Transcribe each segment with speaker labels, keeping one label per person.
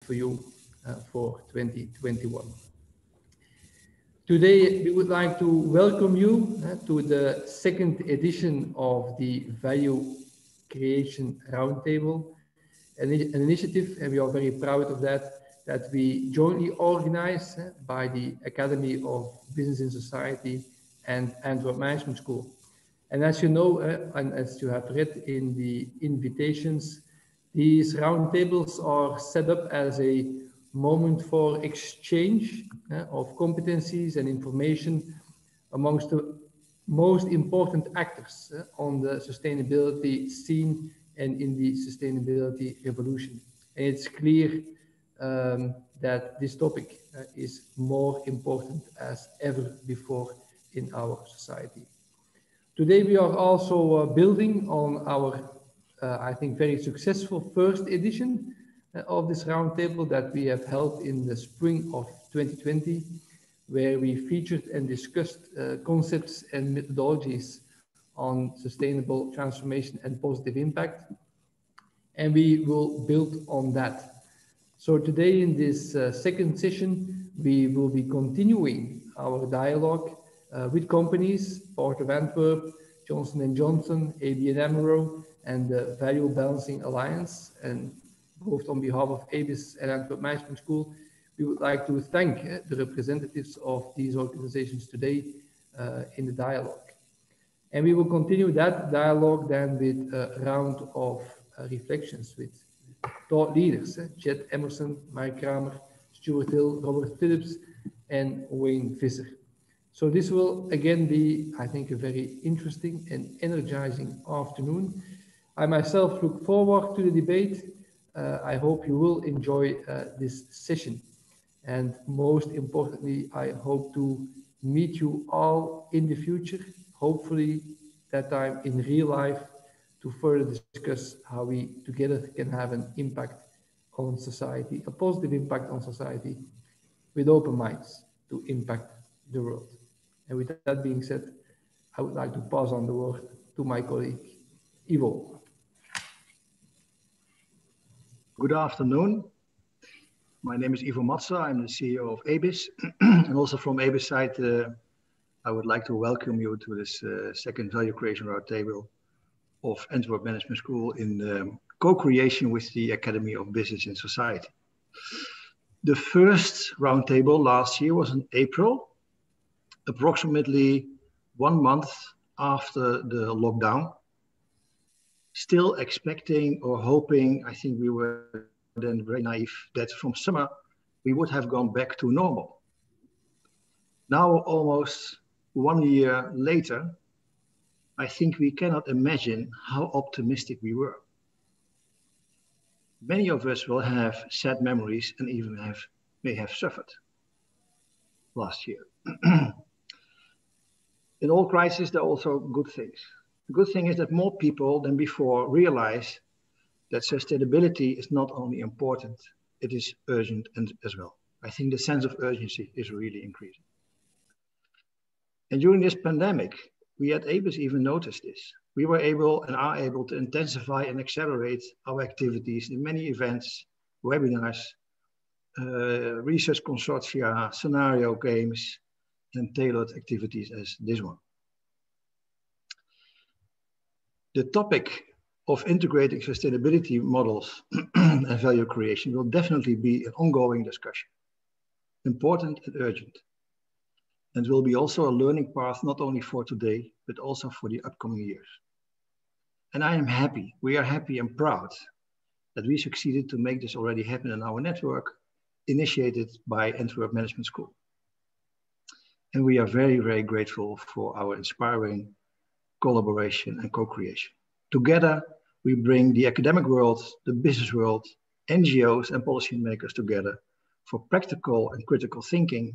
Speaker 1: for you for 2021. Today, we would like to welcome you to the second edition of the Value Creation Roundtable, an initiative, and we are very proud of that we jointly organize by the Academy of Business in Society and Antwerp Management School. And as you know, and as you have read in the invitations, these roundtables are set up as a moment for exchange of competencies and information amongst the most important actors on the sustainability scene and in the sustainability revolution. And it's clear that this topic is more important as ever before in our society. Today we are also building on our, I think, very successful first edition of this roundtable that we have held in the spring of 2020, where we featured and discussed concepts and methodologies on sustainable transformation and positive impact. And we will build on that. So today in this second session, we will be continuing our dialogue with companies, part of Antwerp, Johnson & Johnson, ABIS and Amro, and the Value Balancing Alliance, and both on behalf of ABIS and Antwerp Management School, we would like to thank the representatives of these organizations today in the dialogue. And we will continue that dialogue then with a round of reflections with thought leaders, Chet Emerson, Mike Kramer, Stuart Hill, Robert Phillips, and Wayne Visser. So this will again be, I think, a very interesting and energizing afternoon. I myself look forward to the debate. I hope you will enjoy this session. And most importantly, I hope to meet you all in the future, hopefully that time in real life, to further discuss how we together can have an impact on society, a positive impact on society, with open minds to impact the world. And with that being said, I would like to pass on the word to my colleague, Ivo.
Speaker 2: Good afternoon. My name is Ivo Matza. I'm the CEO of ABIS. And also from ABIS side, I would like to welcome you to this second Value Creation Roundtable of Antwerp Management School in co-creation with the Academy of Business in Society. The first roundtable last year was in April, approximately 1 month after the lockdown. Still expecting or hoping, I think we were then very naive, that from summer we would have gone back to normal. Now, almost 1 year later, I think we cannot imagine how optimistic we were. Many of us will have sad memories and even may have suffered last year. In all crises, there are also good things. The good thing is that more people than before realize that sustainability is not only important, it is urgent as well. I think the sense of urgency is really increasing. And during this pandemic, we at ABIS even noticed this. We were able and are able to intensify and accelerate our activities in many events, webinars, research consortia, scenario games, and tailored activities as this one. The topic of integrating sustainability models and value creation will definitely be an ongoing discussion, important and urgent, and will be also a learning path not only for today, but also for the upcoming years. And I am happy, we are happy and proud that we succeeded to make this already happen in our network, initiated by Antwerp Management School. And we are very, very grateful for our inspiring collaboration and co-creation. Together, we bring the academic world, the business world, NGOs and policymakers together for practical and critical thinking,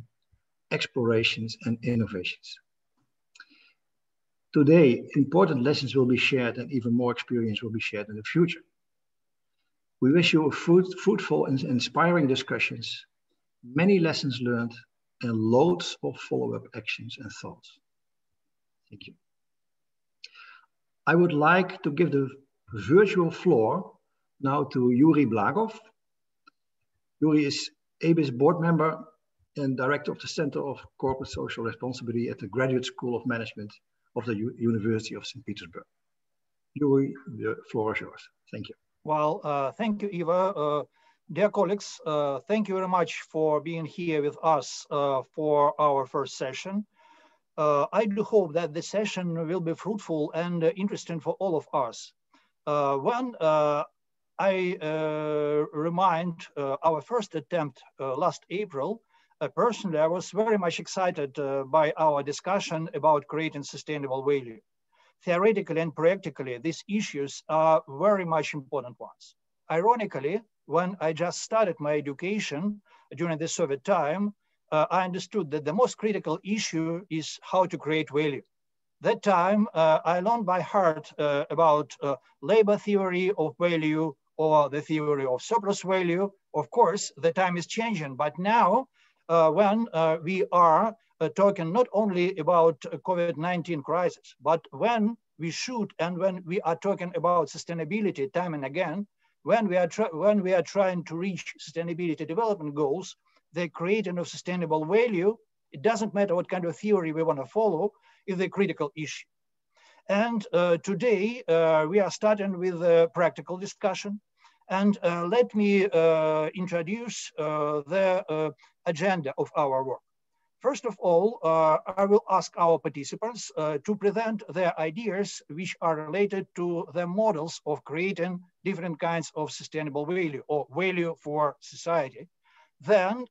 Speaker 2: explorations and innovations. Today, important lessons will be shared and even more experience will be shared in the future. We wish you fruitful and inspiring discussions, many lessons learned, and loads of follow-up actions and thoughts. Thank you. I would like to give the virtual floor now to Yury Blagov. Yury is ABIS board member and director of the Center of Corporate Social Responsibility at the Graduate School of Management of the University of St. Petersburg. Yury, the floor is yours. Thank you.
Speaker 3: Well, thank you, Eva. Dear colleagues, thank you very much for being here with us for our first session. I do hope that the session will be fruitful and interesting for all of us. When I remind our first attempt last April, personally, I was very much excited by our discussion about creating sustainable value. Theoretically and practically, these issues are very much important ones. Ironically, when I just started my education during the Soviet time, I understood that the most critical issue is how to create value. That time, I learned by heart about labor theory of value or the theory of surplus value. Of course, the time is changing, but now when we are talking not only about COVID-19 crisis, but when we should and when we are talking about sustainability time and again, when we are trying to reach sustainability development goals, the creating of sustainable value, it doesn't matter what kind of theory we want to follow, is a critical issue. And today we are starting with a practical discussion. And let me introduce the agenda of our work. First of all, I will ask our participants to present their ideas which are related to the models of creating different kinds of sustainable value or value for society. Then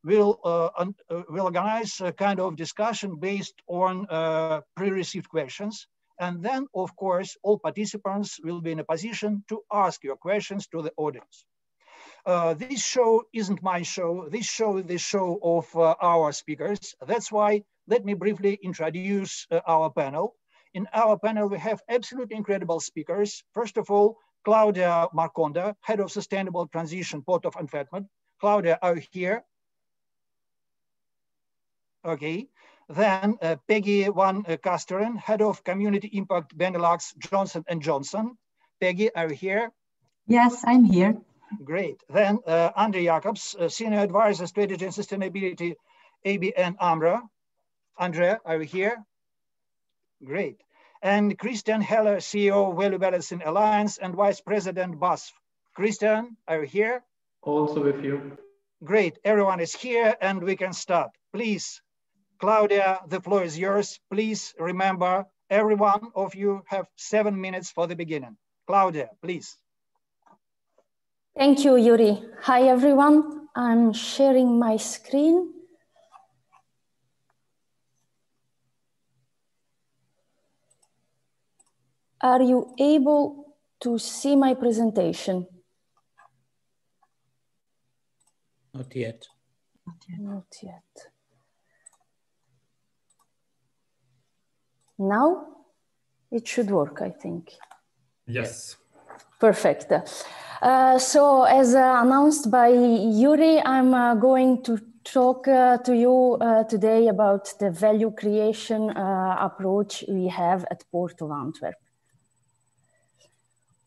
Speaker 3: we'll organize a kind of discussion based on pre-received questions. And then, of course, all participants will be in a position to ask your questions to the audience. This show isn't my show. This show is the show of our speakers. That's why let me briefly introduce our panel. In our panel, we have absolutely incredible speakers. First of all, Claudia Mariconda, Head of Sustainable Transition, Port of Antwerp. Claudia, are you here? Okay. Then Peggy Casteren, Head of Community Impact Benelux, Johnson & Johnson. Peggy, are you here?
Speaker 4: Yes, I'm here.
Speaker 3: Great. Then Jakobs, Senior Advisor, Strategy and Sustainability, ABIS and Amro. Andrea, are you here? Great. And Christian Heller, CEO, Value Balancing Alliance and Vice President, BASF. Christian, are you here?
Speaker 1: Also with you.
Speaker 3: Great. Everyone is here and we can start. Please, Claudia, the floor is yours. Please remember, every one of you have 7 minutes for the beginning. Claudia, please.
Speaker 4: Thank you, Yury. Hi, everyone. I'm sharing my screen. Are you able to see my presentation?
Speaker 5: Not yet.
Speaker 4: Not yet. Now it should work, I think.
Speaker 5: Yes.
Speaker 4: Perfect. So as announced by Yury, I'm going to talk to you today about the value creation approach we have at Port of Antwerp.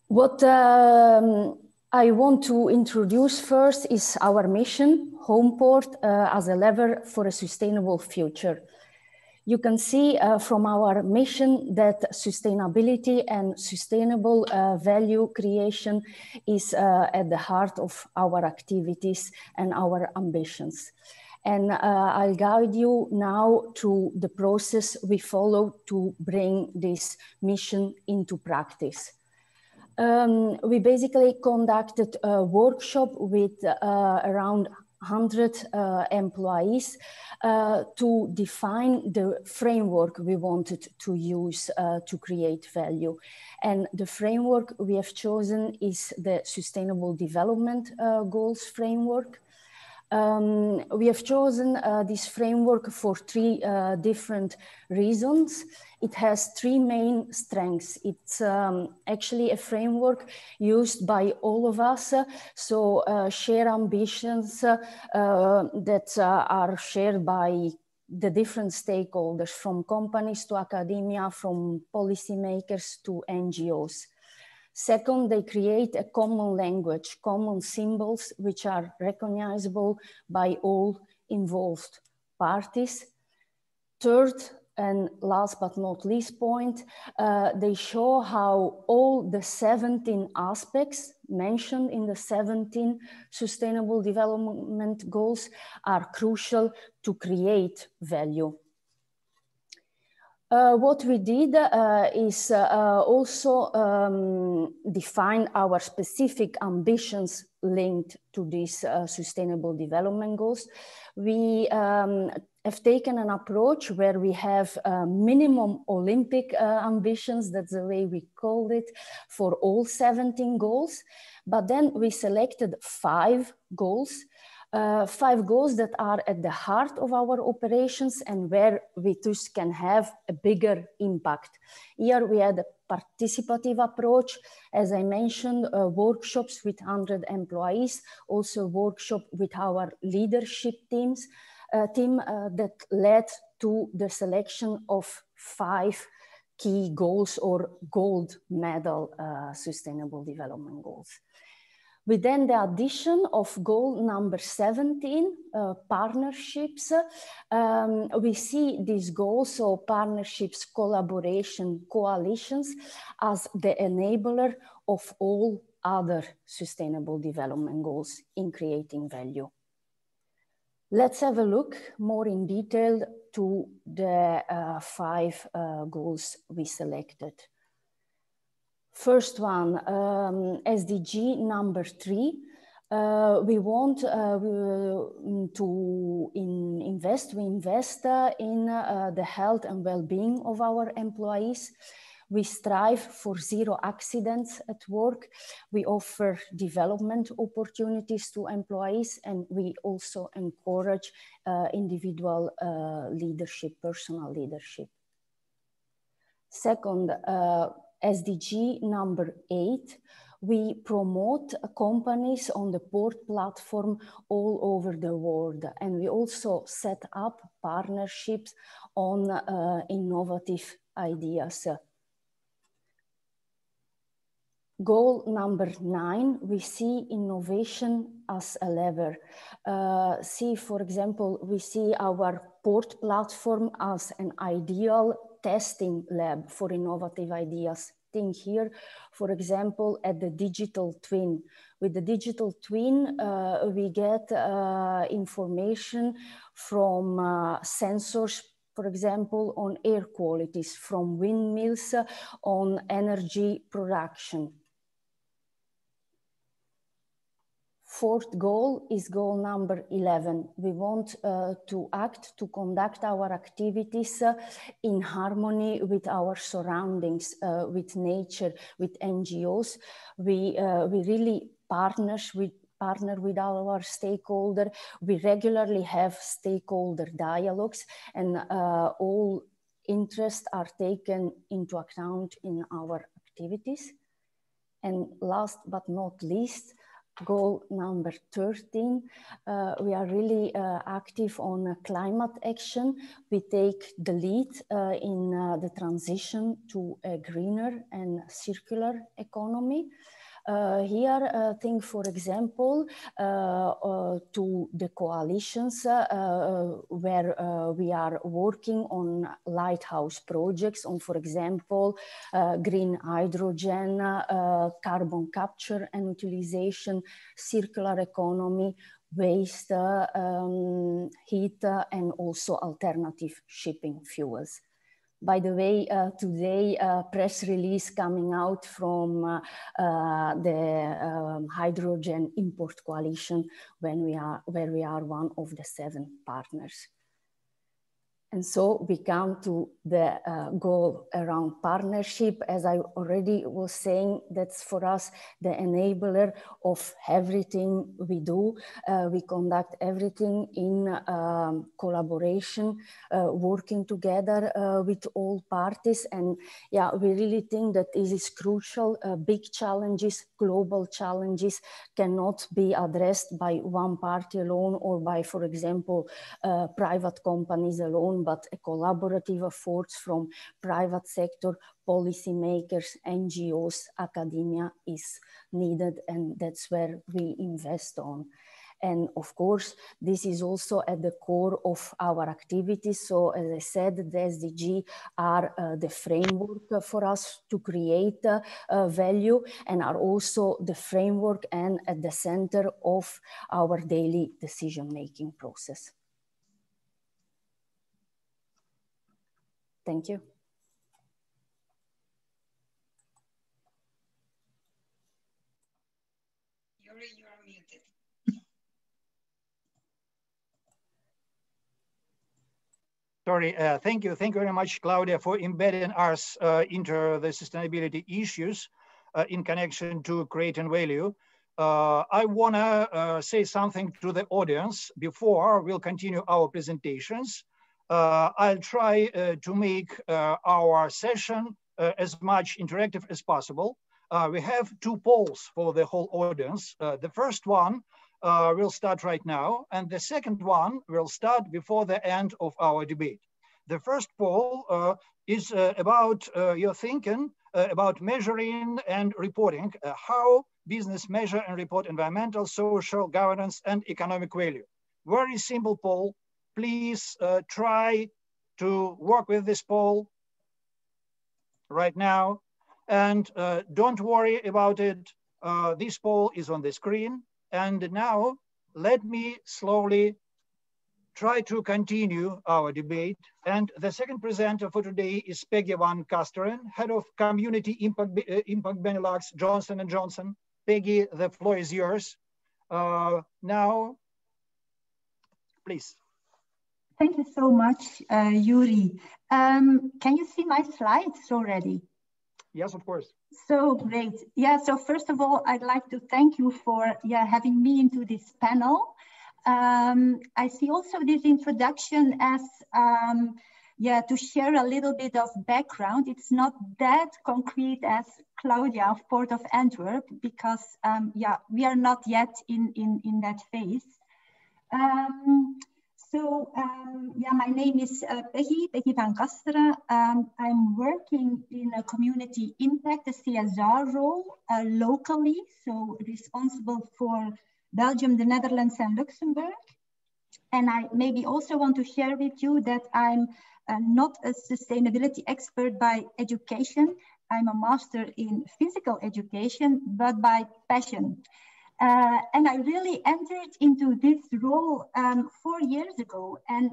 Speaker 4: What I want to introduce first is our mission, Home Port as a lever for a sustainable future. You can see from our mission that sustainability and sustainable value creation is at the heart of our activities and our ambitions. And I'll guide you now to the process we follow to bring this mission into practice. We basically conducted a workshop with around 100 employees to define the framework we wanted to use to create value. And the framework we have chosen is the Sustainable Development Goals framework. We have chosen this framework for three different reasons. It has three main strengths. It's actually a framework used by all of us, so share ambitions that are shared by the different stakeholders, from companies to academia, from policymakers to NGOs. Second, they create a common language, common symbols, which are recognizable by all involved parties. Third, and last but not least point, they show how all the 17 aspects mentioned in the 17 Sustainable Development Goals are crucial to create value. What we did is also define our specific ambitions linked to these Sustainable Development Goals. We have taken an approach where we have minimum Olympic ambitions, that's the way we called it, for all 17 goals. But then we selected 5 goals. 5 goals that are at the heart of our operations and where we just can have a bigger impact. Here we had a participative approach, as I mentioned, workshops with 100 employees, also workshop with our leadership team that led to the selection of 5 key goals or gold medal Sustainable Development Goals. With then the addition of goal number 17, partnerships, we see these goals, so partnerships, collaboration, coalitions, as the enabler of all other Sustainable Development Goals in creating value. Let's have a look more in detail to the 5 goals we selected. First one, SDG number 3. We want to invest in the health and well-being of our employees. We strive for 0 accidents at work. We offer development opportunities to employees, and we also encourage individual leadership, personal leadership. Second, SDG number 8, we promote companies on the port platform all over the world. And we also set up partnerships on innovative ideas. Goal number 9, we see innovation as a lever. For example, we see our port platform as an ideal testing lab for innovative ideas. Think here, for example, at the digital twin. With the digital twin, we get information from sensors, for example, on air qualities, from windmills on energy production. Fourth goal is goal number 11. We want to conduct our activities in harmony with our surroundings, with nature, with NGOs. We really partner with our stakeholder. We regularly have stakeholder dialogues, and all interests are taken into account in our activities. And last but not least, goal number 13, we are really active on climate action. We take the lead in the transition to a greener and circular economy. Here, think, for example, to the coalitions where we are working on lighthouse projects on, for example, green hydrogen, carbon capture and utilization, circular economy, waste, heat, and also alternative shipping fuels. By the way, today, press release coming out from the Hydrogen Import Coalition, where we are one of the 7 partners. And so we come to the goal around partnership. As I already was saying, that's for us the enabler of everything we do. We conduct everything in collaboration, working together with all parties. And yeah, we really think that this is crucial. Big challenges, global challenges cannot be addressed by one party alone or by, for example, private companies alone. alone, but a collaborative effort from private sector, policymakers, NGOs, academia is needed, and that's where we invest on. And of course, this is also at the core of our activities. So as I said, the SDG are the framework for us to create value, and are also the framework and at the center of our daily decision-making process. Thank you.
Speaker 6: Yury, you are muted.
Speaker 3: Sorry, thank you very much, Claudia, for embedding us into the sustainability issues in connection to creating value. I want to say something to the audience before we'll continue our presentations. I'll try to make our session as much interactive as possible. We have two polls for the whole audience. The first one will start right now, and the second one will start before the end of our debate. The first poll is about your thinking about measuring and reporting, how business measure and report environmental, social, governance, and economic value. Very simple poll. Please try to work with this poll right now, and don't worry about it. This poll is on the screen. And now let me slowly try to continue our debate. And the second presenter for today is Peggy van Casteren, Head of Community Impact Benelux, Johnson & Johnson. Peggy, the floor is yours. Now, please.
Speaker 7: Thank you so much, Yury. Can you see my slides already?
Speaker 3: Yes, of course.
Speaker 7: So great. Yeah, so first of all, I'd like to thank you for having me into this panel. I see also this introduction as to share a little bit of background. It's not that concrete as Claudia of Port of Antwerp, because we are not yet in that phase. My name is Peggy van Casteren. I'm working in a community impact, a CSR role locally, so responsible for Belgium, the Netherlands, and Luxembourg. And I maybe also want to share with you that I'm not a sustainability expert by education. I'm a master in physical education, but by passion. And I really entered into this role 4 years ago, and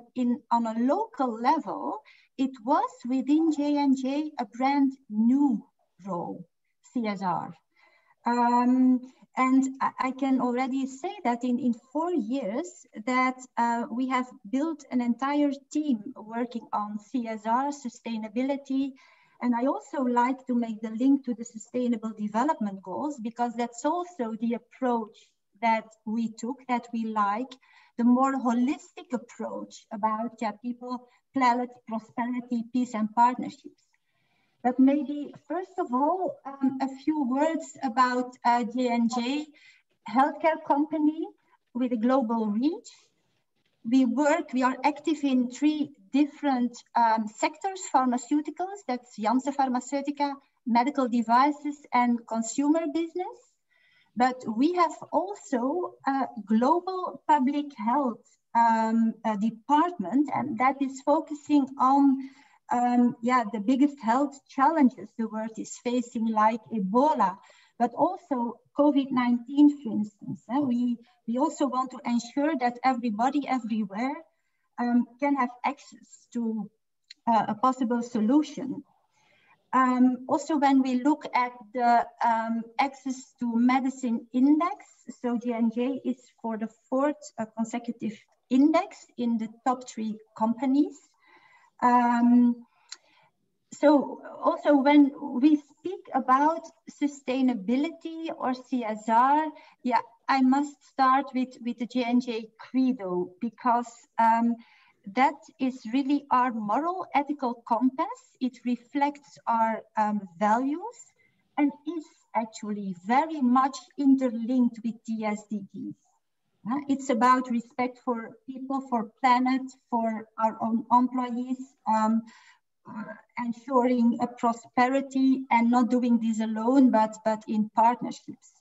Speaker 7: on a local level, it was within J&J a brand new role, CSR. And I can already say that in 4 years that we have built an entire team working on CSR, sustainability. And I also like to make the link to the Sustainable Development Goals, because that's also the approach that we took, that we like, the more holistic approach about people, planet, prosperity, peace, and partnerships. But maybe first of all, a few words about J&J, healthcare company with a global reach. We are active in 3 different sectors: pharmaceuticals, that's Janssen Pharmaceutica, medical devices, and consumer business. But we have also a global public health department, and that is focusing on the biggest health challenges the world is facing, like Ebola, but also COVID-19, for instance. We also want to ensure that everybody everywhere can have access to a possible solution. Also, when we look at the access to medicine index, so J&J is for the 4th consecutive index in the top 3 companies. So also when we speak about sustainability or CSR, I must start with the J&J credo, because that is really our moral ethical compass. It reflects our values and is actually very much interlinked with the SDGs. It's about respect for people, for planet, for our own employees, ensuring a prosperity and not doing this alone, but in partnerships.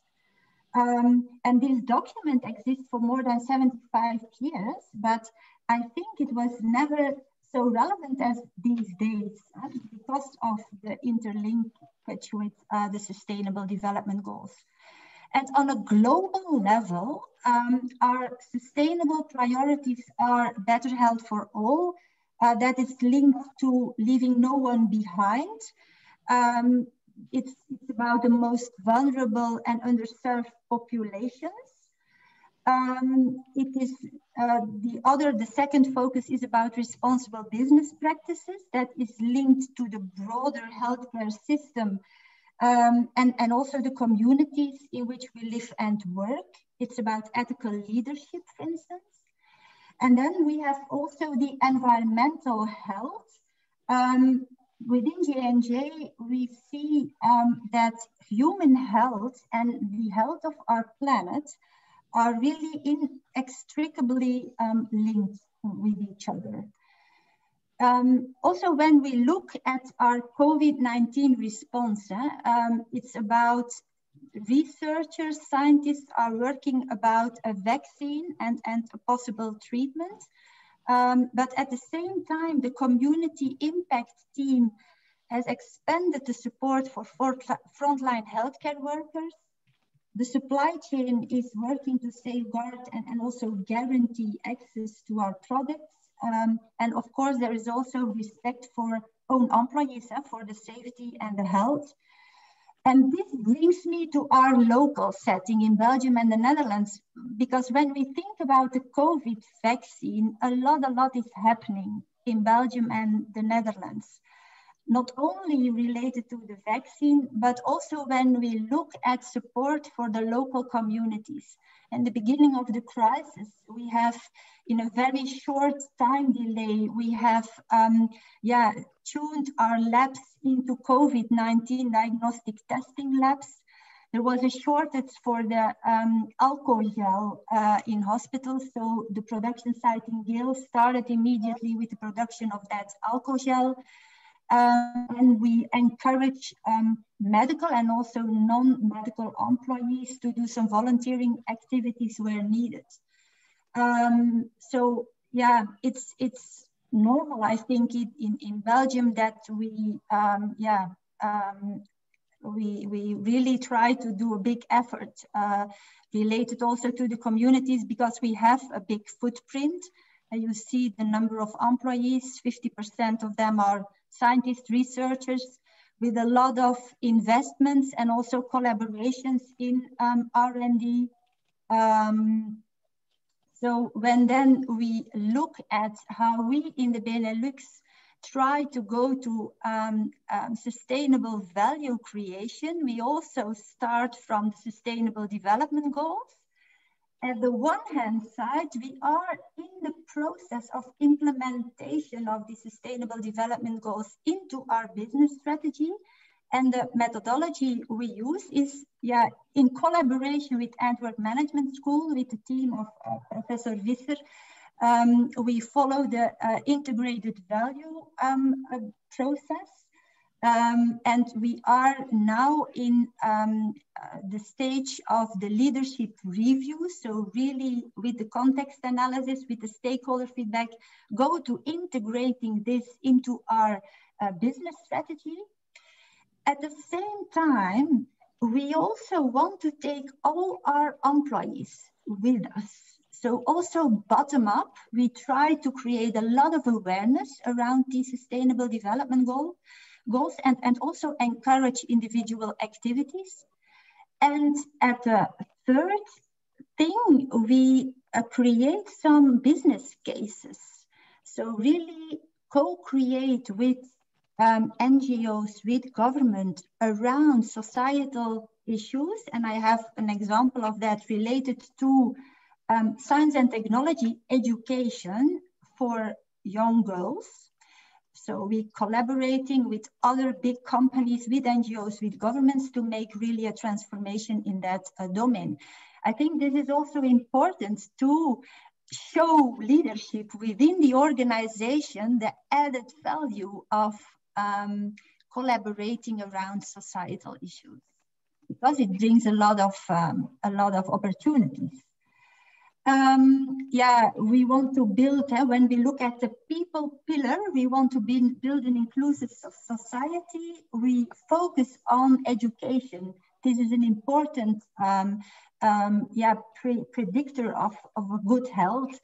Speaker 7: And this document exists for more than 75 years, but I think it was never so relevant as these days because of the interlinkage with the Sustainable Development Goals. And on a global level, our sustainable priorities are better health for all. That is linked to leaving no one behind. It's about the most vulnerable and underserved populations. It is the second focus is about responsible business practices that is linked to the broader healthcare system and also the communities in which we live and work. It's about ethical leadership, for instance. And then we have also the environmental health. Within J&J, we see that human health and the health of our planet are really inextricably linked with each other. Also, when we look at our COVID-19 response, it's about researchers, scientists are working about a vaccine and a possible treatment. But at the same time, the community impact team has expanded the support for frontline healthcare workers. The supply chain is working to safeguard and also guarantee access to our products. And of course, there is also respect for own employees for the safety and the health. And this brings me to our local setting in Belgium and the Netherlands, because when we think about the COVID vaccine, a lot is happening in Belgium and the Netherlands. Not only related to the vaccine, but also when we look at support for the local communities. In the beginning of the crisis, we have, in a very short time delay, we have tuned our labs into COVID-19 diagnostic testing labs. There was a shortage for the alcohol gel in hospitals, so the production site in Geel started immediately with the production of that alcohol gel. And we encourage medical and also non-medical employees to do some volunteering activities where needed. So yeah, it's normal, I think, in Belgium that we really try to do a big effort related also to the communities, because we have a big footprint. And you see the number of employees, 50% of them are scientists, researchers, with a lot of investments and also collaborations in R&D. So when then we look at how we in the Benelux try to go to sustainable value creation, we also start from the Sustainable Development Goals. At the one hand side, we are in the process of implementation of the Sustainable Development Goals into our business strategy. And the methodology we use is in collaboration with Antwerp Management School, with the team of Professor Visser. We follow the integrated value process. And we are now in the stage of the leadership review. So really with the context analysis, with the stakeholder feedback, go to integrating this into our business strategy. At the same time, we also want to take all our employees with us. So also bottom up, we try to create a lot of awareness around the Sustainable Development Goals and also encourage individual activities. And at the third thing, we create some business cases. So really co-create with NGOs, with government around societal issues. And I have an example of that related to science and technology education for young girls. So we're collaborating with other big companies, with NGOs, with governments to make really a transformation in that domain. I think this is also important to show leadership within the organization, the added value of collaborating around societal issues, because it brings a lot of opportunities. Yeah, we want to build, when we look at the people pillar, we want to build an inclusive society. We focus on education. This is an important predictor of a good health.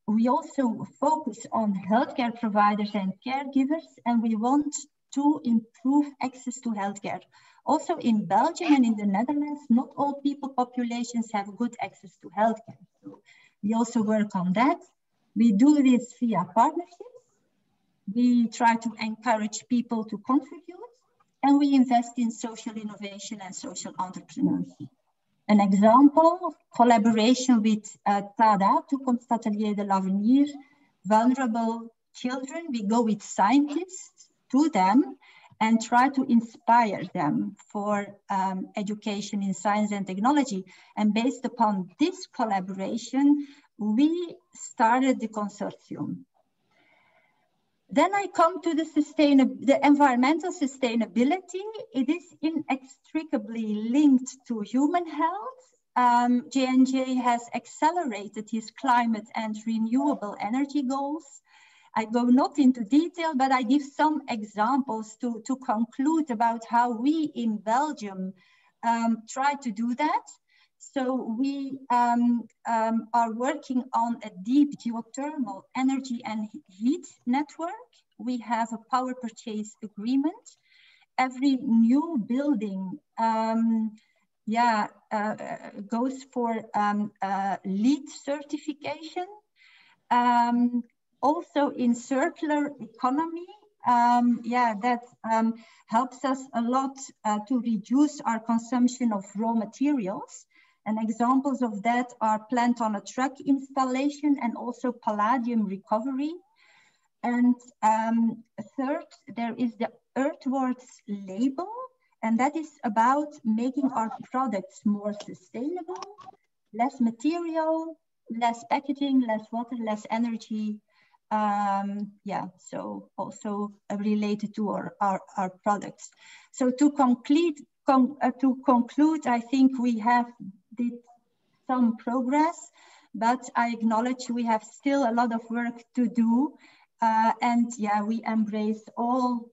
Speaker 7: We also focus on healthcare providers and caregivers, and we want to improve access to healthcare. Also in Belgium and in the Netherlands, not all people populations have good access to healthcare. So we also work on that. We do this via partnerships. We try to encourage people to contribute, and we invest in social innovation and social entrepreneurship. An example, collaboration with TADA, Toekomst Atelier de l'Avenir, vulnerable children. We go with scientists to them and try to inspire them for education in science and technology. And based upon this collaboration, we started the consortium. Then I come to the environmental sustainability. It is inextricably linked to human health. J&J has accelerated his climate and renewable energy goals. I go not into detail, but I give some examples to conclude about how we in Belgium try to do that. So we are working on a deep geothermal energy and heat network. We have a power purchase agreement. Every new building goes for LEED certification. Also in circular economy, that helps us a lot to reduce our consumption of raw materials. And examples of that are plant on a truck installation and also palladium recovery. And third, there is the Earthwards label, and that is about making our products more sustainable, less material, less packaging, less water, less energy. So also related to our products. So to conclude, I think we have did some progress, but I acknowledge we have still a lot of work to do. And yeah, we embrace all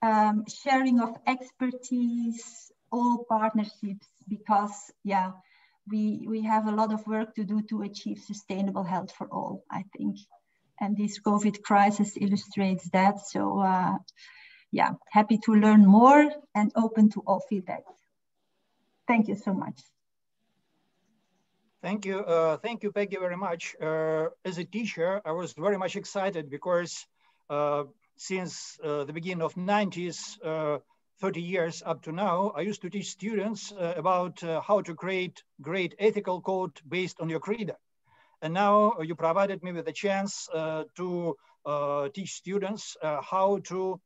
Speaker 7: sharing of expertise, all partnerships, because yeah, we have a lot of work to do to achieve sustainable health for all, I think. And this COVID crisis illustrates that. So yeah, happy to learn more and open to all feedback. Thank you so much.
Speaker 3: Thank you, Peggy, very much. As a teacher, I was very much excited because since the beginning of 90s, 30 years up to now, I used to teach students about how to create great ethical code based on your credo. And now you provided me with a chance to teach students how to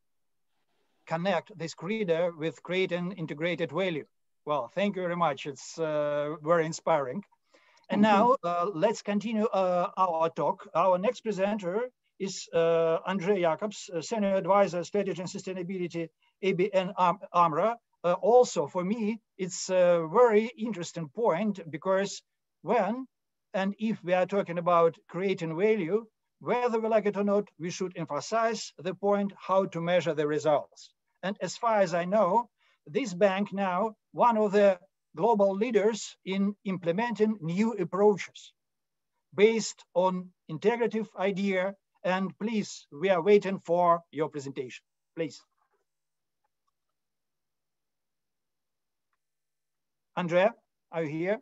Speaker 3: connect this credo with creating integrated value. Well, thank you very much. It's very inspiring. And now let's continue our talk. Our next presenter is Andre Jakobs, Senior Advisor, Strategy and Sustainability, ABN Amro. Also for me, it's a very interesting point because when and if we are talking about creating value, whether we like it or not, we should emphasize the point how to measure the results. And as far as I know, this bank now, one of the global leaders in implementing new approaches based on integrative idea. And please, we are waiting for your presentation, please. Andrea, are you here?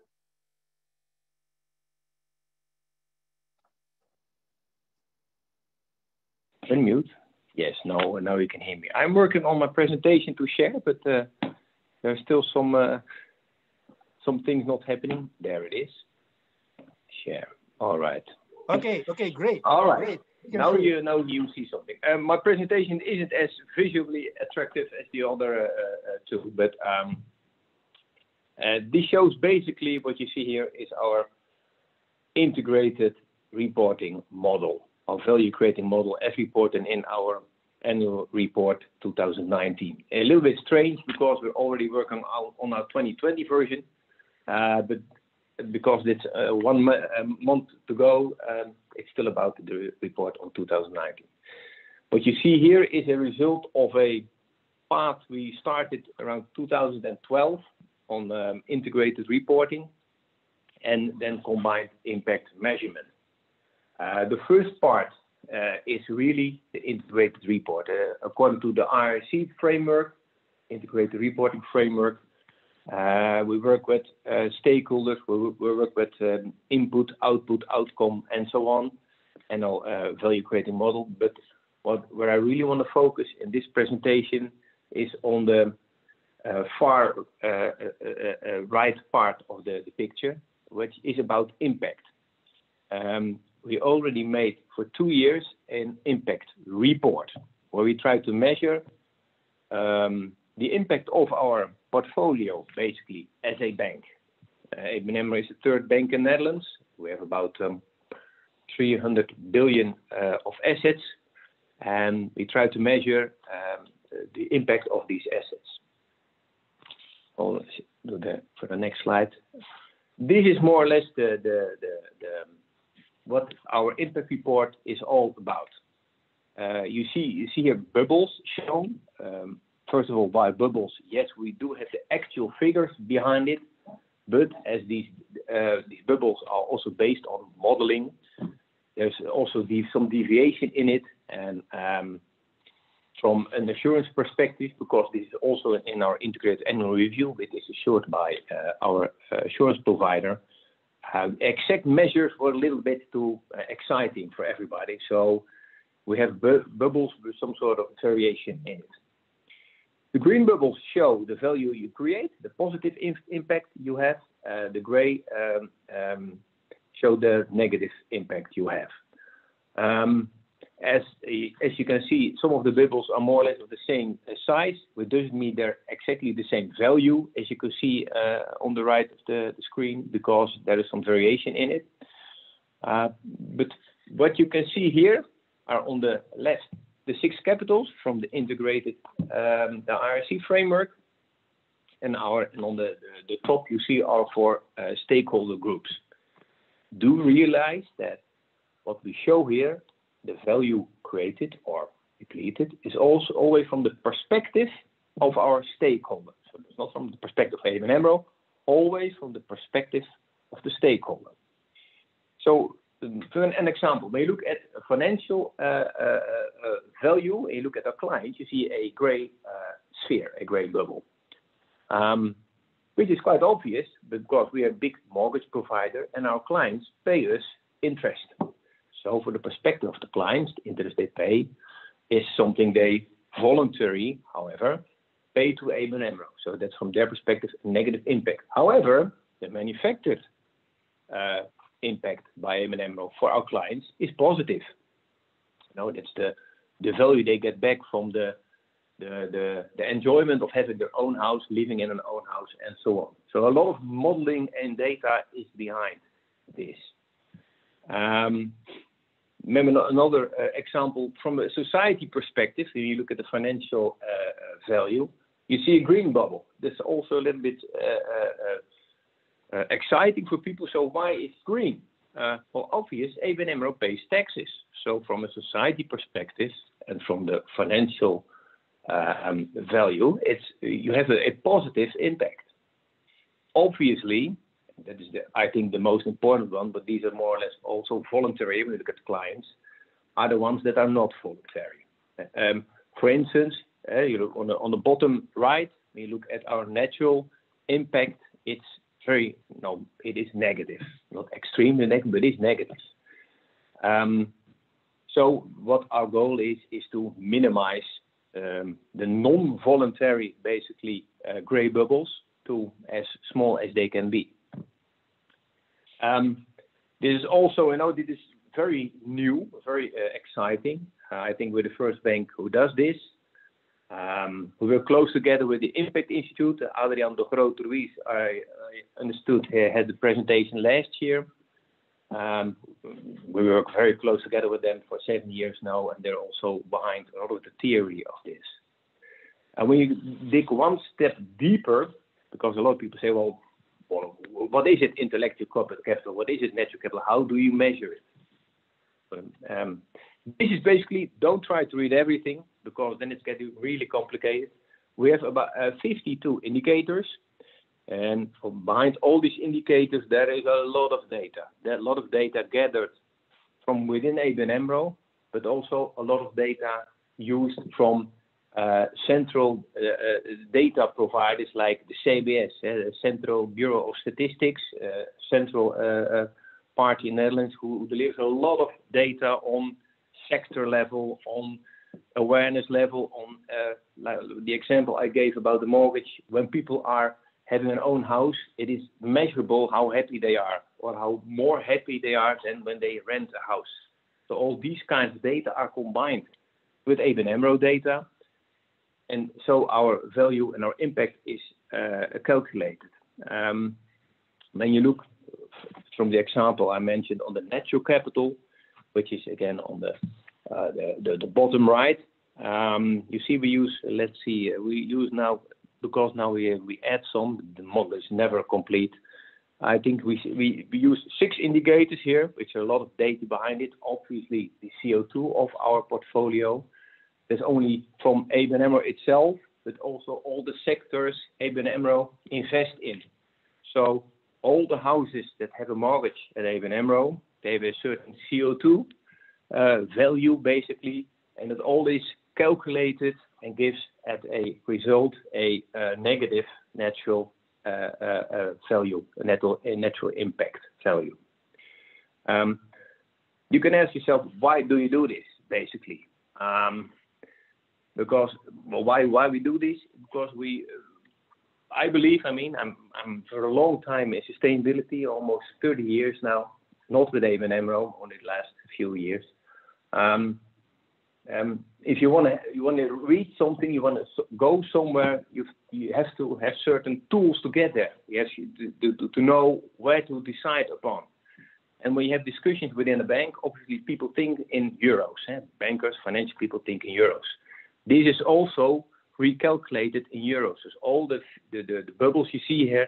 Speaker 8: Unmute. Yes, now you can hear me. I'm working on my presentation to share, but there's still some things not happening. There it is. Share. All right.
Speaker 3: Okay, great.
Speaker 8: All right.
Speaker 3: Great.
Speaker 8: Now you see something. My presentation isn't as visually attractive as the other two, but This shows basically what you see here is our integrated reporting model, our value creating model as reported in our annual report 2019. A little bit strange because we're already working on our 2020 version, but because it's 1 month to go, it's still about the report on 2019. What you see here is a result of a path we started around 2012 on integrated reporting and then combined impact measurement. The first part is really the integrated report. According to the IRC framework, integrated reporting framework, we work with stakeholders, we work with input, output, outcome, and so on, and our value creating model. But where I really want to focus in this presentation is on the far right part of the picture, which is about impact. We already made for 2 years an impact report where we try to measure the impact of our portfolio, basically, as a bank. ABN AMRO is the third bank in the Netherlands. We have about 300 billion of assets, and we try to measure the impact of these assets. I'll do that for the next slide. This is more or less what our impact report is all about. You see here bubbles shown. First of all, why bubbles? Yes, we do have the actual figures behind it, but as these bubbles are also based on modeling, there's also some deviation in it. And from an assurance perspective, because this is also in our integrated annual review, which is assured by our assurance provider, exact measures were a little bit too exciting for everybody. So we have bubbles with some sort of variation in it. The green bubbles show the value you create, the positive impact you have. The gray show the negative impact you have. As you can see, some of the bubbles are more or less of the same size, which doesn't mean they're exactly the same value, as you can see on the right of the screen, because there is some variation in it. But what you can see here are on the left, the 6 capitals from the integrated the IRC framework, and on the top you see are for stakeholder groups. Do realize that what we show here, the value created or depleted, is also always from the perspective of our stakeholder. So it's not from the perspective of ABN AMRO, always from the perspective of the stakeholder. So for an example, when you look at a financial value, and you look at our clients, you see a gray sphere, a gray bubble, which is quite obvious because we are a big mortgage provider and our clients pay us interest. So for the perspective of the clients, the interest they pay is something they voluntarily, however, pay to ABN AMRO. So that's from their perspective a negative impact. However, the manufactured impact by ABN AMRO for our clients is positive. You know, that's the value they get back from the enjoyment of having their own house, living in an own house, and so on. So a lot of modeling and data is behind this. Remember another example from a society perspective, when you look at the financial value, you see a green bubble. That's also a little bit exciting for people. So why is green? Well, obvious, ABN AMRO pays taxes. So from a society perspective and from the financial value, you have a positive impact. Obviously, that is, I think, the most important one, but these are more or less also voluntary. When you look at clients, are the ones that are not voluntary. For instance, you look on the bottom right, when you look at our natural impact, it's it is negative, not extremely negative, but it's negative. So what our goal is to minimize the non-voluntary, basically, gray bubbles to as small as they can be. This is also, this is very new, very exciting. I think we're the first bank who does this. We were close together with the Impact Institute. Adrian de Groot Ruiz, I understood, had the presentation last year. We work very close together with them for 7 years now, and they're also behind a lot of the theory of this. And when you dig one step deeper, because a lot of people say, well, what is it intellectual capital? What is it natural capital? How do you measure it? This is basically, don't try to read everything, because then it's getting really complicated. We have about 52 indicators, and behind all these indicators, there is a lot of data. There are a lot of data gathered from within ABN AMRO, but also a lot of data used from central data providers like the CBS, Central Bureau of Statistics, central party in the Netherlands, who delivers a lot of data on sector level, on awareness level, on like the example I gave about the mortgage. When people are having their own house, it is measurable how happy they are, or how more happy they are than when they rent a house. So all these kinds of data are combined with ABN AMRO data, and so our value and our impact is calculated. When you look from the example I mentioned on the natural capital, which is again on the bottom right, you see we use, let's see, we use now, because now we add some, the model is never complete. I think we use 6 indicators here, which are a lot of data behind it. Obviously, the CO2 of our portfolio. There's only from ABN AMRO itself, but also all the sectors ABN AMRO invest in. So all the houses that have a mortgage at ABN AMRO, they have a certain CO2 value basically, and it all is calculated and gives at a result a negative natural value, a natural impact value. You can ask yourself, why do you do this basically? Because, well, why we do this? Because I believe, I mean, I'm for a long time in sustainability, almost 30 years now, not with ABN AMRO, only the last few years. If you want to read something, you want to go somewhere, you have to have certain tools to get there. You have to know where to decide upon. And when you have discussions within a bank, obviously people think in euros. Bankers, financial people think in euros. This is also recalculated in euros. So all the bubbles you see here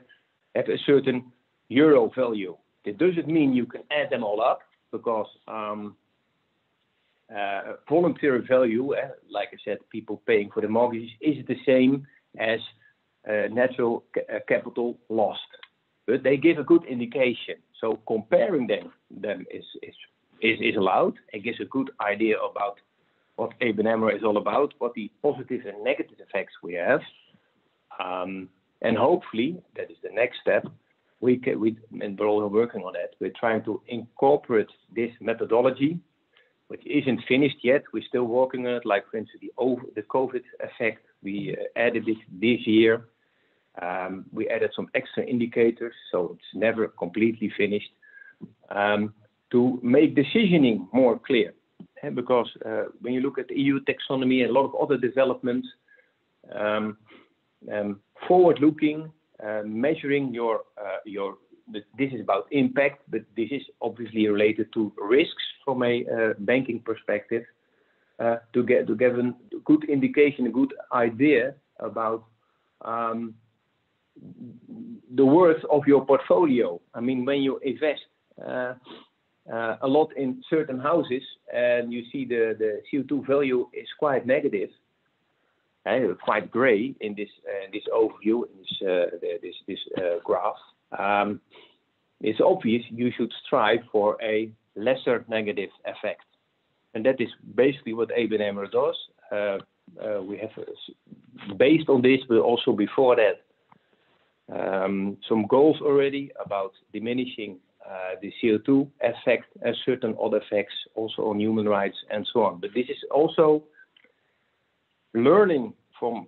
Speaker 8: have a certain euro value. It doesn't mean you can add them all up, because voluntary value, like I said, people paying for the mortgages, is the same as natural capital lost. But they give a good indication. So comparing them is allowed. It gives a good idea about what ABN AMRO is all about, what the positive and negative effects we have. And hopefully, that is the next step, and we're all working on that, we're trying to incorporate this methodology, which isn't finished yet. We're still working on it, like for instance, the COVID effect, we added it this year. We added some extra indicators, so it's never completely finished, to make decisioning more clear. Because when you look at the EU taxonomy and a lot of other developments, forward-looking, measuring this is about impact, but this is obviously related to risks from a banking perspective, to give a good indication, a good idea about the worth of your portfolio. I mean, when you invest a lot in certain houses and you see the CO2 value is quite negative, quite gray in this overview, in this graph, it's obvious you should strive for a lesser negative effect. And that is basically what ABN AMRO does. We have, based on this, but also before that, some goals already about diminishing the CO2 effect and certain other effects also on human rights and so on. But this is also learning for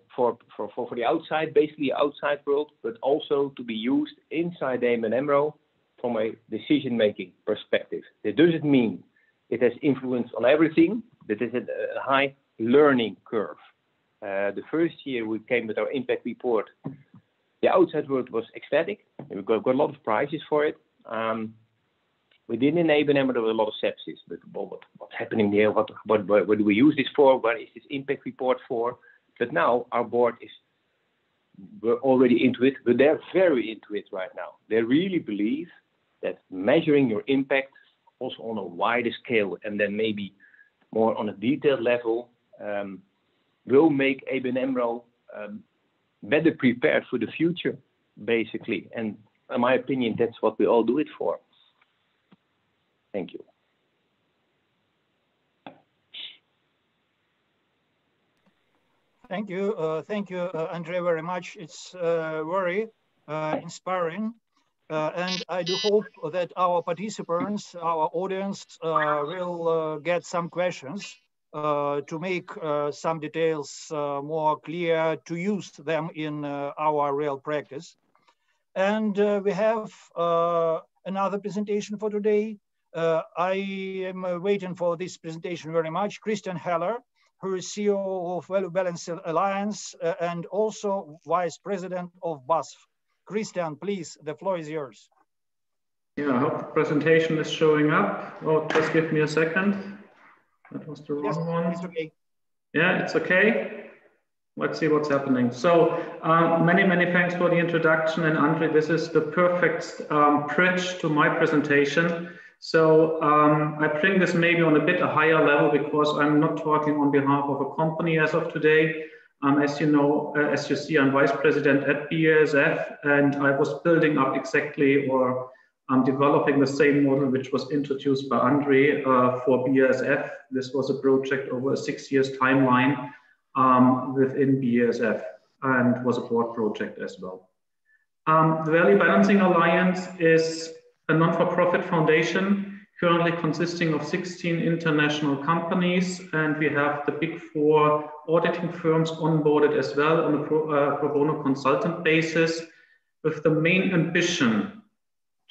Speaker 8: the outside, basically outside world, but also to be used inside ABN AMRO from a decision-making perspective. It doesn't mean it has influence on everything, but it is a high learning curve. The first year we came with our impact report, the outside world was ecstatic. We got a lot of prizes for it. We didn't enable them, but there was a lot of sepsis. But what's happening there? What do we use this for? What is this impact report for? But now our board we're already into it, but they're very into it right now. They really believe that measuring your impact also on a wider scale and then maybe more on a detailed level will make ABN AMRO better prepared for the future, basically. And in my opinion, that's what we all do it for. Thank you.
Speaker 3: Thank you, Andre, very much. It's very inspiring. And I do hope that our participants, our audience will get some questions to make some details more clear, to use them in our real practice. And we have another presentation for today. I am waiting for this presentation very much. Christian Heller, who is CEO of Value Balance Alliance and also Vice President of BASF. Christian, please, the floor is yours.
Speaker 9: Yeah, I hope the presentation is showing up. Oh, just give me a second. That was the wrong one.
Speaker 3: It's okay.
Speaker 9: Yeah, it's okay. Let's see what's happening. So many thanks for the introduction. And Andre, this is the perfect bridge to my presentation. So I bring this maybe on a bit a higher level because I'm not talking on behalf of a company as of today. As you know, as you see, I'm Vice President at BASF, and I was building up exactly or developing the same model which was introduced by Andre for BASF. This was a project over a 6 years timeline within BASF and was a board project as well. The Value Balancing Alliance is a non-for-profit foundation currently consisting of 16 international companies, and we have the big 4 auditing firms onboarded as well on a pro bono consultant basis, with the main ambition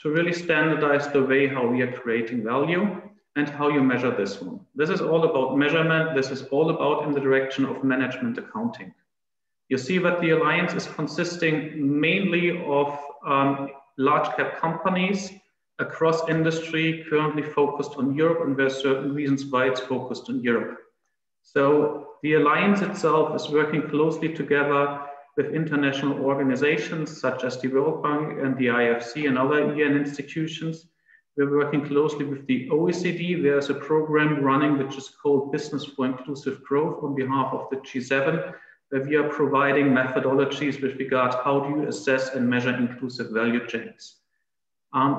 Speaker 9: to really standardize the way how we are creating value and how you measure this one. This is all about measurement. This is all about in the direction of management accounting. You see that the alliance is consisting mainly of large cap companies across industry, currently focused on Europe, and there are certain reasons why it's focused on Europe. So the alliance itself is working closely together with international organizations such as the World Bank and the IFC and other EN institutions. We're working closely with the OECD. There's a program running which is called Business for Inclusive Growth on behalf of the G7, where we are providing methodologies with regard to how do you assess and measure inclusive value chains.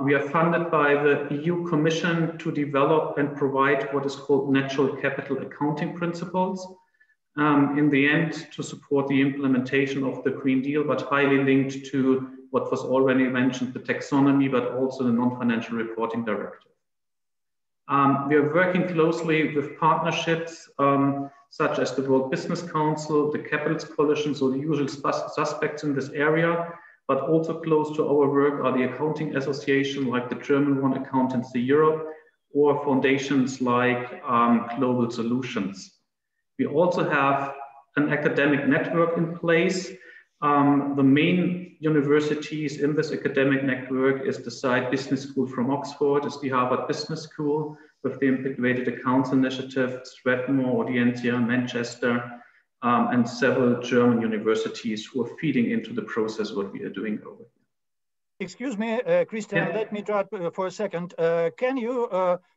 Speaker 9: We are funded by the EU Commission to develop and provide what is called natural capital accounting principles. In the end, to support the implementation of the Green Deal, but highly linked to what was already mentioned, the taxonomy, but also the non-financial reporting directive. We are working closely with partnerships such as the World Business Council, the Capitals Coalition, so the usual suspects in this area, but also close to our work are the accounting association like the German one, Accountancy Europe, or foundations like Global Solutions. We also have an academic network in place. The main universities in this academic network is the Side Business School from Oxford, is the Harvard Business School with the Integrated Accounts Initiative, Strathmore, Audiencia, Manchester, and several German universities who are feeding into the process what we are doing over here.
Speaker 3: Excuse me, Christian, let me try for a second. Can you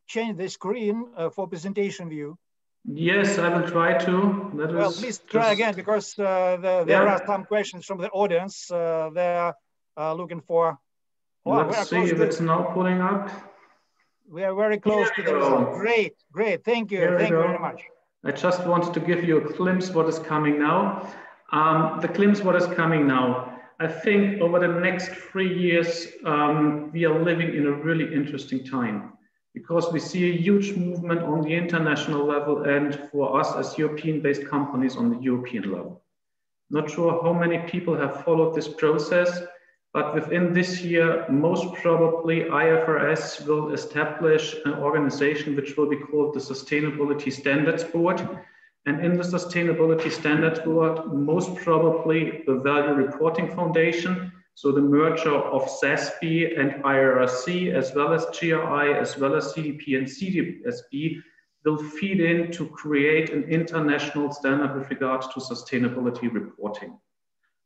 Speaker 3: change the screen for presentation view?
Speaker 9: Yes, I will try to.
Speaker 3: Well, please try again, because there are some questions from the audience. They're looking for...
Speaker 9: Let's see if it's now pulling up.
Speaker 3: We are very close to the result. Great, great. Thank you. Thank you very much.
Speaker 9: I just wanted to give you a glimpse what is coming now. The glimpse what is coming now. I think over the next 3 years, we are living in a really interesting time because we see a huge movement on the international level and for us as European-based companies on the European level. Not sure how many people have followed this process, but within this year, most probably IFRS will establish an organization which will be called the Sustainability Standards Board, And in the sustainability standards world, most probably the Value Reporting Foundation, so the merger of SASB and IRRC, as well as GRI, as well as CDP and CDSB, will feed in to create an international standard with regards to sustainability reporting.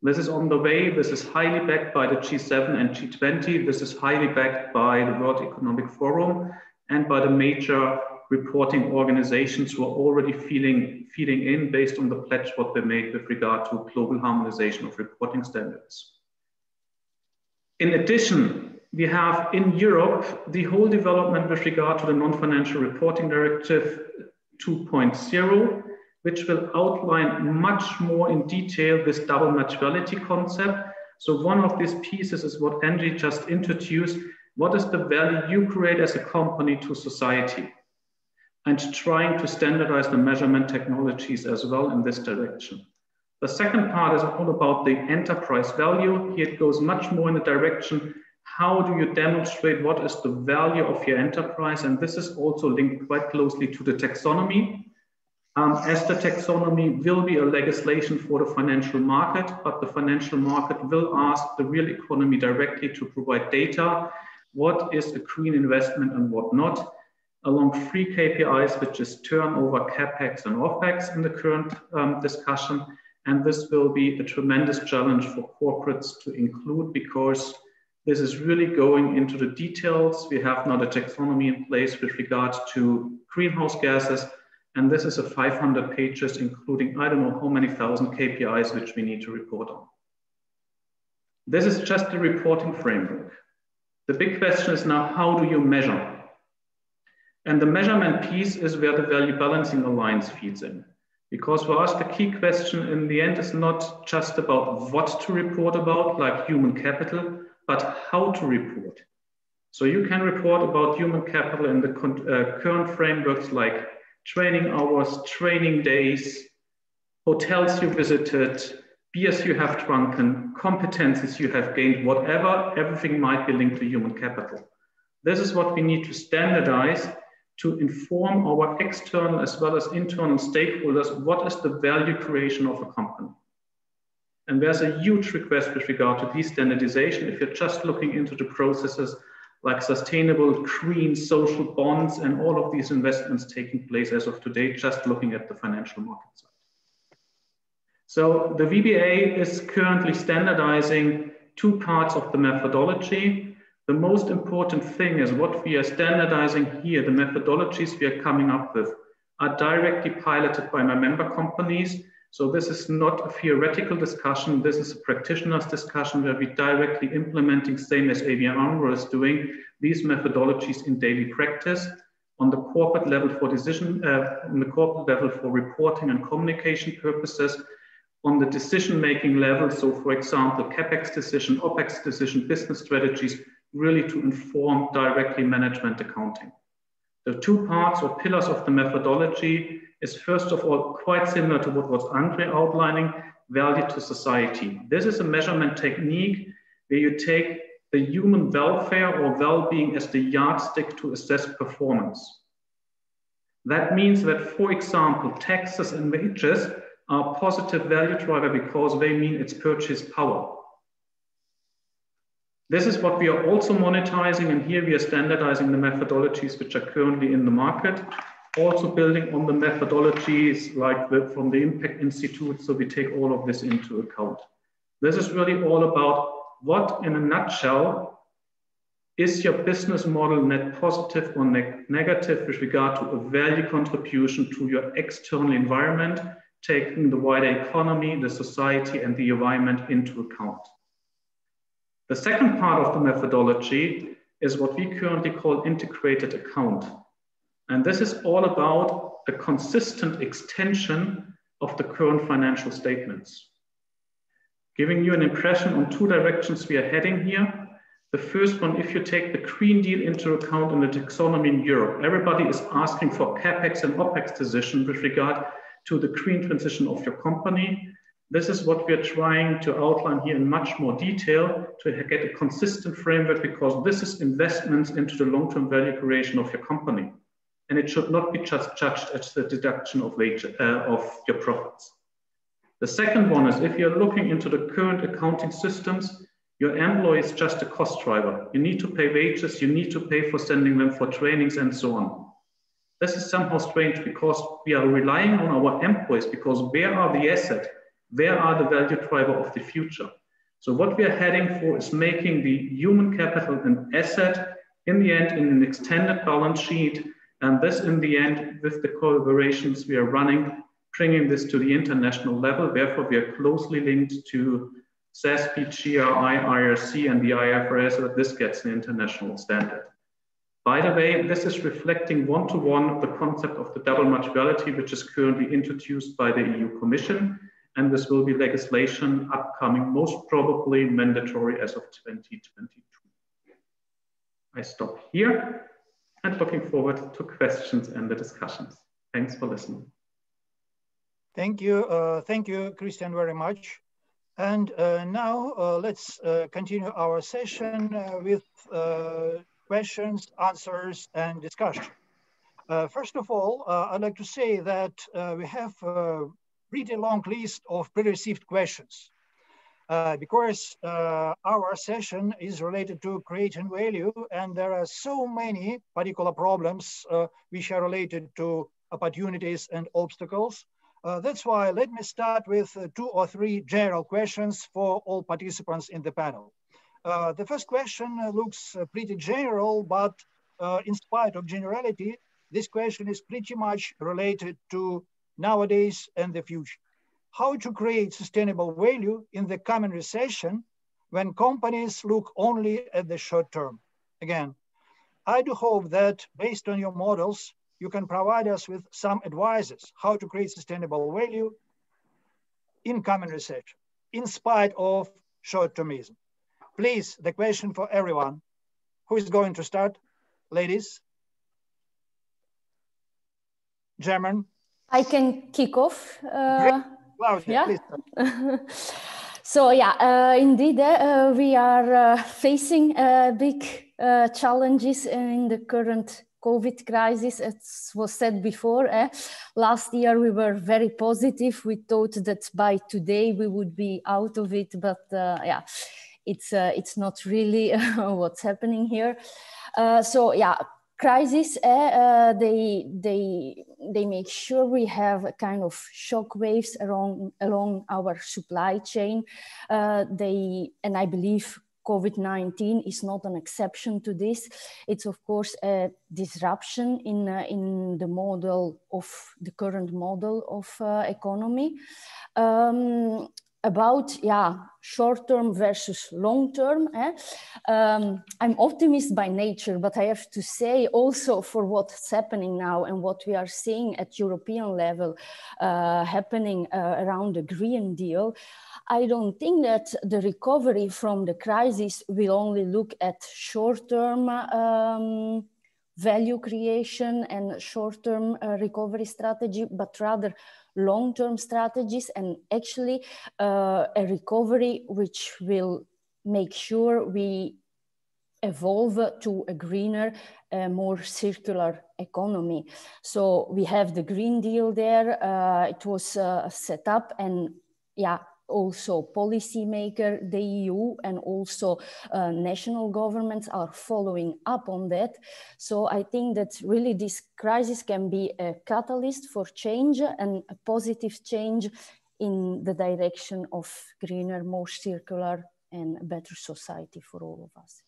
Speaker 9: This is on the way. This is highly backed by the G7 and G20. This is highly backed by the World Economic Forum and by the major reporting organizations who are already feeding in based on the pledge what they made with regard to global harmonization of reporting standards. In addition, we have in Europe the whole development with regard to the Non-Financial Reporting Directive 2.0, which will outline much more in detail this double materiality concept. So one of these pieces is what Angie just introduced. What is the value you create as a company to society? And trying to standardize the measurement technologies as well in this direction. The second part is all about the enterprise value. Here it goes much more in the direction, how do you demonstrate what is the value of your enterprise? And this is also linked quite closely to the taxonomy. As the taxonomy will be a legislation for the financial market, but the financial market will ask the real economy directly to provide data, what is a green investment and what not, along 3 KPIs, which is turnover, CapEx and OpEx in the current discussion. And this will be a tremendous challenge for corporates to include, because this is really going into the details. We have now the taxonomy in place with regards to greenhouse gases. And this is a 500 pages, including I don't know how many thousand KPIs, which we need to report on. This is just the reporting framework. The big question is now, how do you measure? And the measurement piece is where the value balancing alliance feeds in. Because for us, the key question in the end is not just about what to report about, like human capital, but how to report. So you can report about human capital in the current frameworks like training hours, training days, hotels you visited, beers you have drunken, competencies you have gained, whatever, everything might be linked to human capital. This is what we need to standardize to inform our external as well as internal stakeholders what is the value creation of a company. And there's a huge request with regard to this standardization. If you're just looking into the processes like sustainable, green, social bonds, and all of these investments taking place as of today, just looking at the financial market side. So the VBA is currently standardizing 2 parts of the methodology. The most important thing is what we are standardizing here, the methodologies we are coming up with are directly piloted by my member companies. So this is not a theoretical discussion. This is a practitioner's discussion where we're directly implementing, same as Amro is doing, these methodologies in daily practice on the corporate level for decision, on the corporate level for reporting and communication purposes, on the decision-making level. So for example, CapEx decision, OpEx decision, business strategies, really to inform directly management accounting. The 2 parts or pillars of the methodology is first of all quite similar to what was Andre outlining, value to society. This is a measurement technique where you take the human welfare or well-being as the yardstick to assess performance. That means that, for example, taxes and wages are a positive value driver because they mean it's purchase power. This is what we are also monetizing, and here we are standardizing the methodologies which are currently in the market, also building on the methodologies like from the Impact Institute, so we take all of this into account. This is really all about what, in a nutshell, is your business model net positive or negative with regard to a value contribution to your external environment, taking the wider economy, the society, and the environment into account. The second part of the methodology is what we currently call integrated account. And this is all about a consistent extension of the current financial statements. Giving you an impression on 2 directions we are heading here. The first one, if you take the Green Deal into account in the taxonomy in Europe, everybody is asking for CapEx and OpEx decision with regard to the green transition of your company. This is what we are trying to outline here in much more detail to get a consistent framework, because this is investments into the long-term value creation of your company. and it should not be just judged as the deduction of wage of your profits. The second one is if you're looking into the current accounting systems, your employee is just a cost driver. You need to pay wages, you need to pay for sending them for trainings and so on. This is somehow strange because we are relying on our employees, because where are the asset? Where are the value driver of the future? So what we are heading for is making the human capital an asset in the end in an extended balance sheet. And this in the end, with the collaborations we are running, bringing this to the international level. Therefore, we are closely linked to SASB, GRI, IRC, and the IFRS, so that this gets an international standard. By the way, this is reflecting one-to-one the concept of the double materiality, which is currently introduced by the EU Commission. And this will be legislation upcoming, most probably mandatory as of 2022. I stop here and looking forward to questions and the discussions. Thanks for listening.
Speaker 3: Thank you, Christian, very much. And now let's continue our session with questions, answers, and discussion. First of all, I'd like to say that we have a pretty long list of pre-received questions because our session is related to creating value, and there are so many particular problems which are related to opportunities and obstacles. That's why let me start with 2 or 3 general questions for all participants in the panel. The first question looks pretty general, but in spite of generality, this question is pretty much related to nowadays and the future. How to create sustainable value in the coming recession when companies look only at the short term? Again, I do hope that based on your models, you can provide us with some advices how to create sustainable value in coming recession, in spite of short-termism. Please, the question for everyone. Who is going to start? Ladies? German?
Speaker 4: I can kick off.
Speaker 3: Claudia,
Speaker 4: yeah.
Speaker 3: Please.
Speaker 4: So yeah, indeed, we are facing big challenges in the current COVID crisis. It was said before, last year we were very positive. We thought that by today we would be out of it, but yeah, it's not really what's happening here. So yeah, crisis, they make sure we have a kind of shock waves along our supply chain. And I believe COVID-19 is not an exception to this. It's of course a disruption in the model of the current model of economy. About short-term versus long-term. I'm optimist by nature, but I have to say also for what's happening now and what we are seeing at European level happening around the Green Deal, I don't think that the recovery from the crisis will only look at short-term value creation and short-term recovery strategy, but rather long-term strategies, and actually a recovery which will make sure we evolve to a greener, more circular economy. So we have the Green Deal there. It was set up, and also policymaker, the EU, and also national governments are following up on that. So I think that really this crisis can be a catalyst for change, and a positive change in the direction of greener, more circular and a better society for all of us.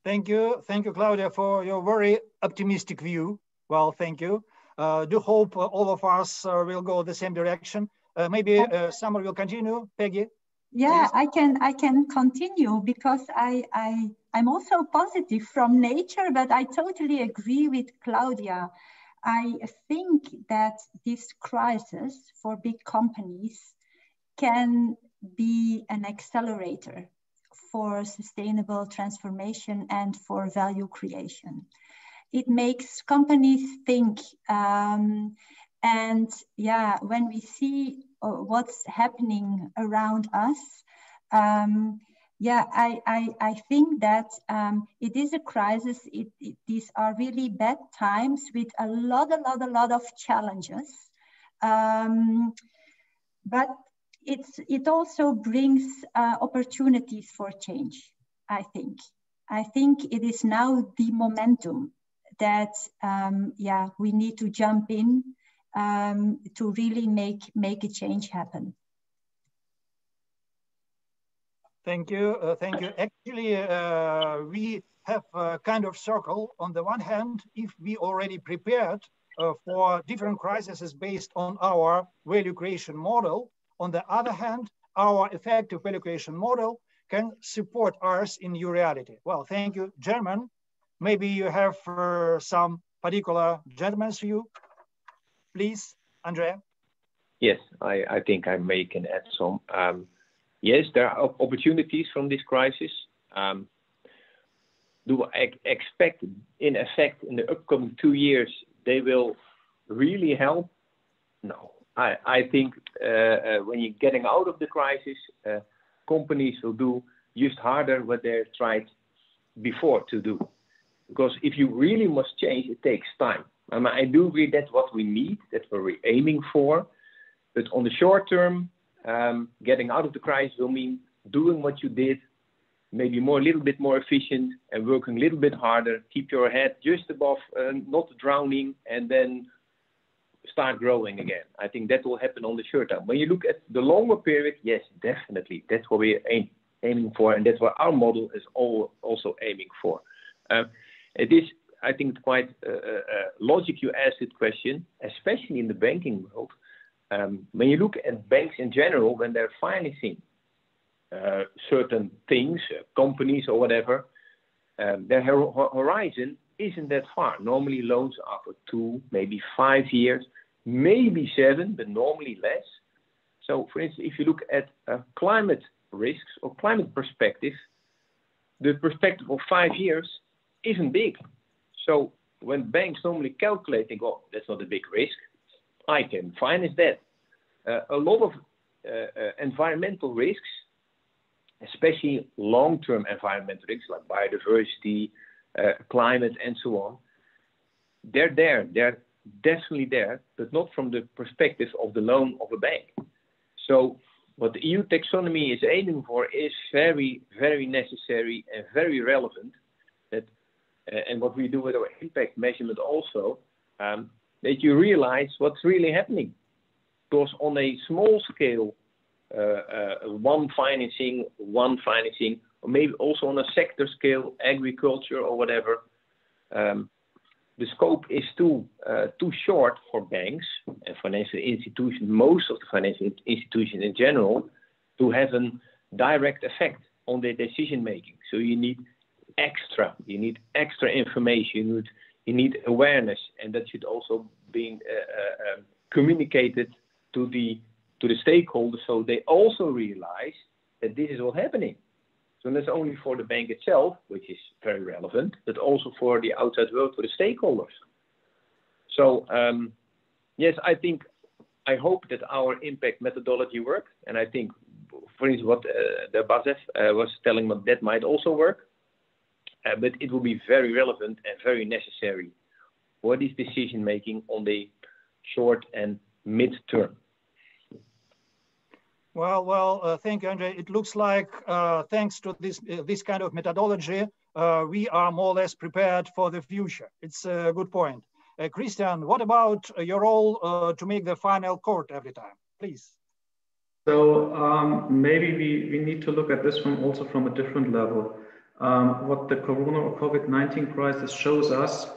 Speaker 3: Thank you, Claudia, for your very optimistic view. Well, thank you. Do hope all of us will go the same direction. Maybe someone will continue. Peggy?
Speaker 7: Yeah, please. I can continue because I'm also positive from nature, but I totally agree with Claudia. I think that this crisis for big companies can be an accelerator for sustainable transformation and for value creation. It makes companies think, and yeah, when we see what's happening around us, yeah, I think that it is a crisis. These are really bad times with a lot of challenges. But it also brings opportunities for change, I think. I think it is now the momentum that yeah, we need to jump in to really make a change happen.
Speaker 3: Thank you. Thank you. Actually, we have a kind of circle. On the one hand, if we already prepared for different crises based on our value creation model, on the other hand, our effective value creation model can support us in new reality. Well, thank you, German. Maybe you have some particular German's view. Please, Andrea.
Speaker 8: Yes, I think I can add some. Yes, there are opportunities from this crisis. Do I expect, in effect, in the upcoming 2 years, they will really help? No. I think when you're getting out of the crisis, companies will do just harder what they've tried before to do. Because if you really must change, it takes time. I do agree that's what we need, that's what we're aiming for. But on the short term, getting out of the crisis will mean doing what you did, maybe a little bit more efficient and working a little bit harder, keep your head just above, not drowning, and then start growing again. I think that will happen on the short term. When you look at the longer period, yes, definitely. That's what we're aiming for, and that's what our model is also aiming for. It is, I think, quite logic you asked that question, especially in the banking world. When you look at banks in general, when they're financing certain things, companies or whatever, their horizon isn't that far. Normally loans are for 2, maybe 5 years, maybe 7, but normally less. So for instance, if you look at climate risks or climate perspective, the perspective of 5 years isn't big. So when banks normally calculate, think, oh, that's not a big risk, I can finance that. A lot of environmental risks, especially long-term environmental risks like biodiversity, climate, and so on, they're there. They're definitely there, but not from the perspective of the loan of a bank. So what the EU taxonomy is aiming for is very, very necessary and very relevant. And what we do with our impact measurement also, that you realize what's really happening. Because on a small scale, one financing, or maybe also on a sector scale, agriculture or whatever, the scope is too short for banks and financial institutions, most of the financial institutions in general, to have a direct effect on their decision making. So you need extra information, you need awareness, and that should also be communicated to the stakeholders, so they also realize that this is what's happening. So not only for the bank itself, which is very relevant, but also for the outside world, for the stakeholders. So yes, I hope that our impact methodology works, and I think, for instance, what the BASF was telling me, that might also work. But it will be very relevant and very necessary for this decision making on the short and mid-term.
Speaker 3: Well, thank you, Andre. It looks like thanks to this kind of methodology, we are more or less prepared for the future. It's a good point. Christian, what about your role to make the final court every time, please?
Speaker 9: So maybe we need to look at this one also from a different level. What the Corona or COVID-19 crisis shows us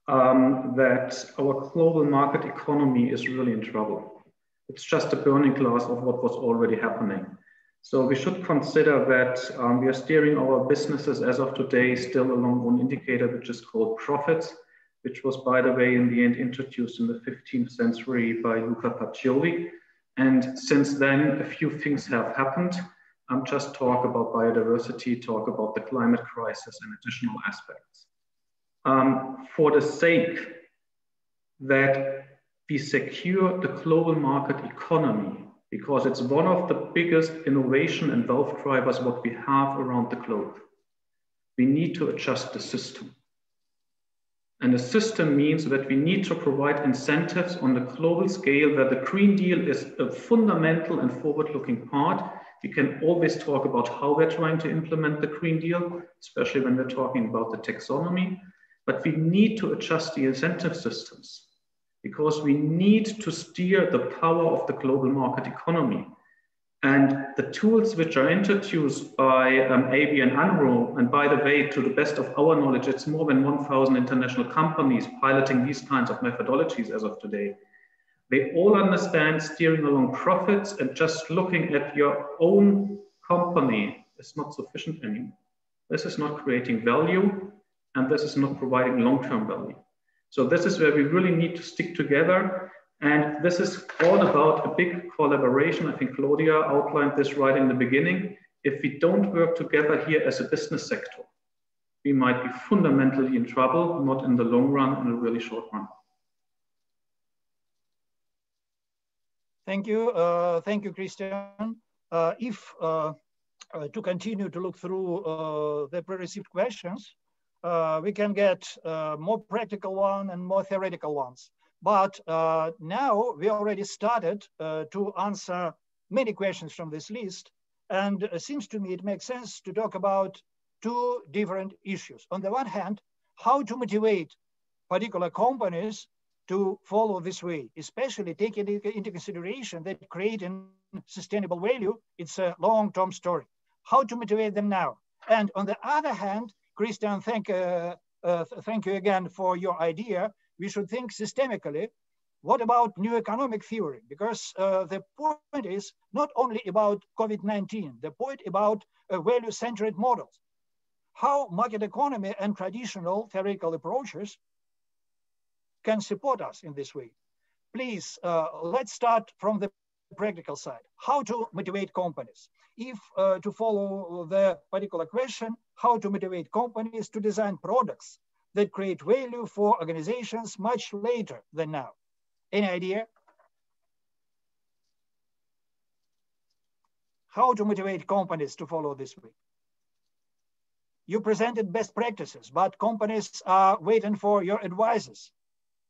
Speaker 9: that our global market economy is really in trouble. It's just a burning glass of what was already happening. So we should consider that we are steering our businesses as of today still along one indicator, which is called profits, which was, by the way, in the end introduced in the 15th century by Luca Pacioli. And since then, a few things have happened. Just talk about biodiversity, talk about the climate crisis and additional aspects. For the sake that we secure the global market economy because it's one of the biggest innovation and wealth drivers what we have around the globe. We need to adjust the system. And the system means that we need to provide incentives on the global scale where the Green Deal is a fundamental and forward-looking part. We can always talk about how we're trying to implement the Green Deal, especially when we're talking about the taxonomy, but we need to adjust the incentive systems because we need to steer the power of the global market economy. And the tools which are introduced by AB and Amro, and by the way, to the best of our knowledge, it's more than 1,000 international companies piloting these kinds of methodologies as of today. They all understand steering along profits, and just looking at your own company is not sufficient anymore. This is not creating value, and this is not providing long-term value. So this is where we really need to stick together. And this is all about a big collaboration. I think Claudia outlined this right in the beginning. If we don't work together here as a business sector, we might be fundamentally in trouble, not in the long run, in a really short run.
Speaker 3: Thank you, Christian. To continue to look through the pre-received questions, we can get more practical one and more theoretical ones. But now we already started to answer many questions from this list. And it seems to me it makes sense to talk about two different issues. On the one hand, how to motivate particular companies to follow this way, especially taking into consideration that creating sustainable value, it's a long-term story. How to motivate them now? And on the other hand, Christian, thank you again for your idea. We should think systemically. What about new economic theory? Because the point is not only about COVID-19, the point about value-centered models. How market economy and traditional theoretical approaches can support us in this way. Please, let's start from the practical side. How to motivate companies? If to follow the particular question, how to motivate companies to design products that create value for organizations much later than now. Any idea? How to motivate companies to follow this way? You presented best practices, but companies are waiting for your advices.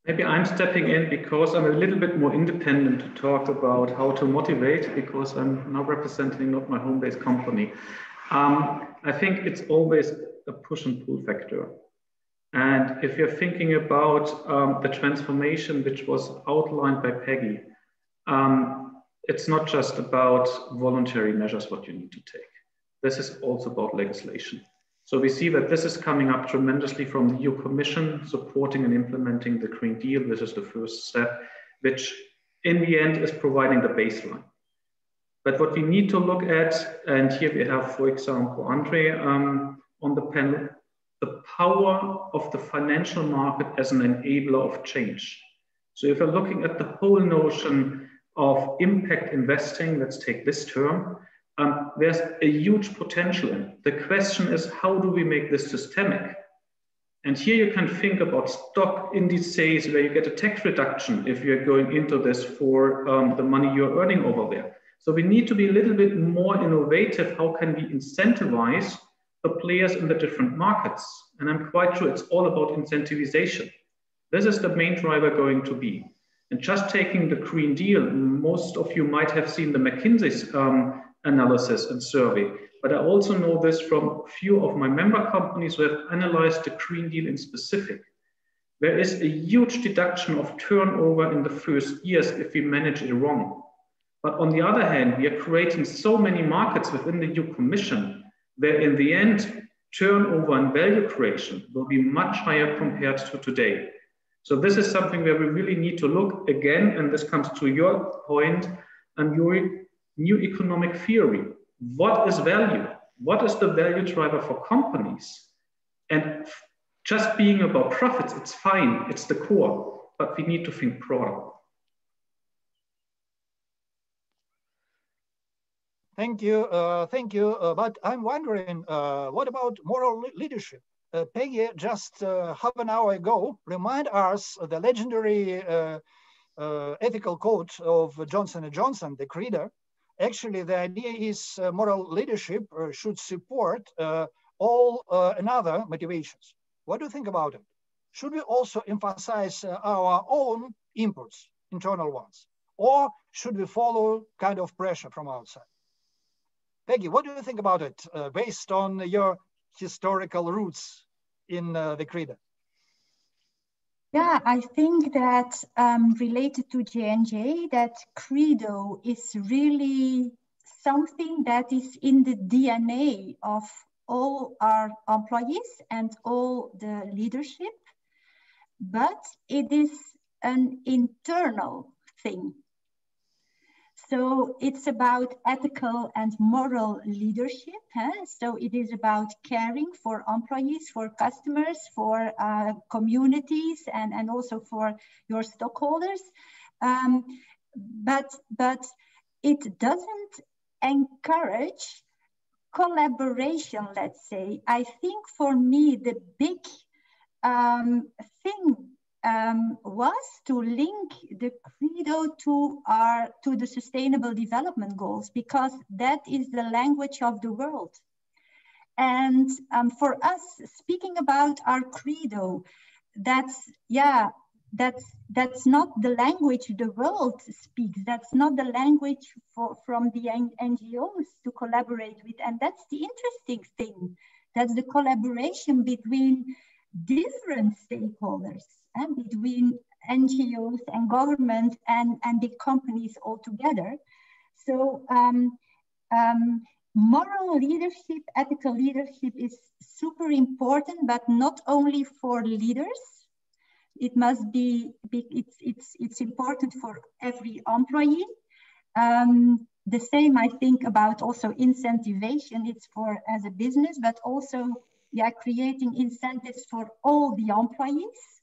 Speaker 9: Maybe I'm stepping in because I'm a little bit more independent to talk about how to motivate, because I'm now representing not my home-based company. I think it's always a push and pull factor. And if you're thinking about the transformation which was outlined by Peggy, it's not just about voluntary measures what you need to take. This is also about legislation. So we see that this is coming up tremendously from the EU Commission, supporting and implementing the Green Deal. This is the first step, which in the end is providing the baseline. But what we need to look at, and here we have, for example, Andre on the panel, the power of the financial market as an enabler of change. So if we're looking at the whole notion of impact investing, let's take this term, there's a huge potential in it. The question is, how do we make this systemic? And here you can think about stock indices where you get a tax reduction if you're going into this for the money you're earning over there. So we need to be a little bit more innovative. How can we incentivize the players in the different markets? And I'm quite sure it's all about incentivization. This is the main driver going to be. And just taking the Green Deal, most of you might have seen the McKinsey's analysis and survey, but I also know this from a few of my member companies who have analyzed the Green Deal in specific. There is a huge deduction of turnover in the first years if we manage it wrong. But on the other hand, we are creating so many markets within the EU Commission where in the end, turnover and value creation will be much higher compared to today. So this is something where we really need to look again, and this comes to your point, Yury, new economic theory. What is value? What is the value driver for companies? And just being about profits, it's fine, it's the core, but we need to think broader.
Speaker 3: Thank you, but I'm wondering, what about moral leadership? Peggy just half an hour ago reminded us of the legendary ethical code of Johnson & Johnson, the Credo, actually the idea is moral leadership should support all another motivations. What do you think about it? Should we also emphasize our own inputs, internal ones, or should we follow kind of pressure from outside? Peggy, what do you think about it based on your historical roots in the Credo?
Speaker 7: Yeah, I think that related to J&J, that Credo is really something that is in the DNA of all our employees and all the leadership, but it is an internal thing. So it's about ethical and moral leadership. So it is about caring for employees, for customers, for communities, and also for your stockholders. But it doesn't encourage collaboration, let's say. I think for me, the big thing was to link the Credo to the Sustainable Development Goals, because that is the language of the world. And for us, speaking about our Credo, that's not the language the world speaks. That's not the language from the NGOs to collaborate with. And that's the interesting thing. That's the collaboration between different stakeholders and between NGOs and government and big companies all together. So moral leadership, ethical leadership is super important, but not only for leaders. It must be, it's important for every employee. The same I think about also incentivation. It's for as a business, but also creating incentives for all the employees.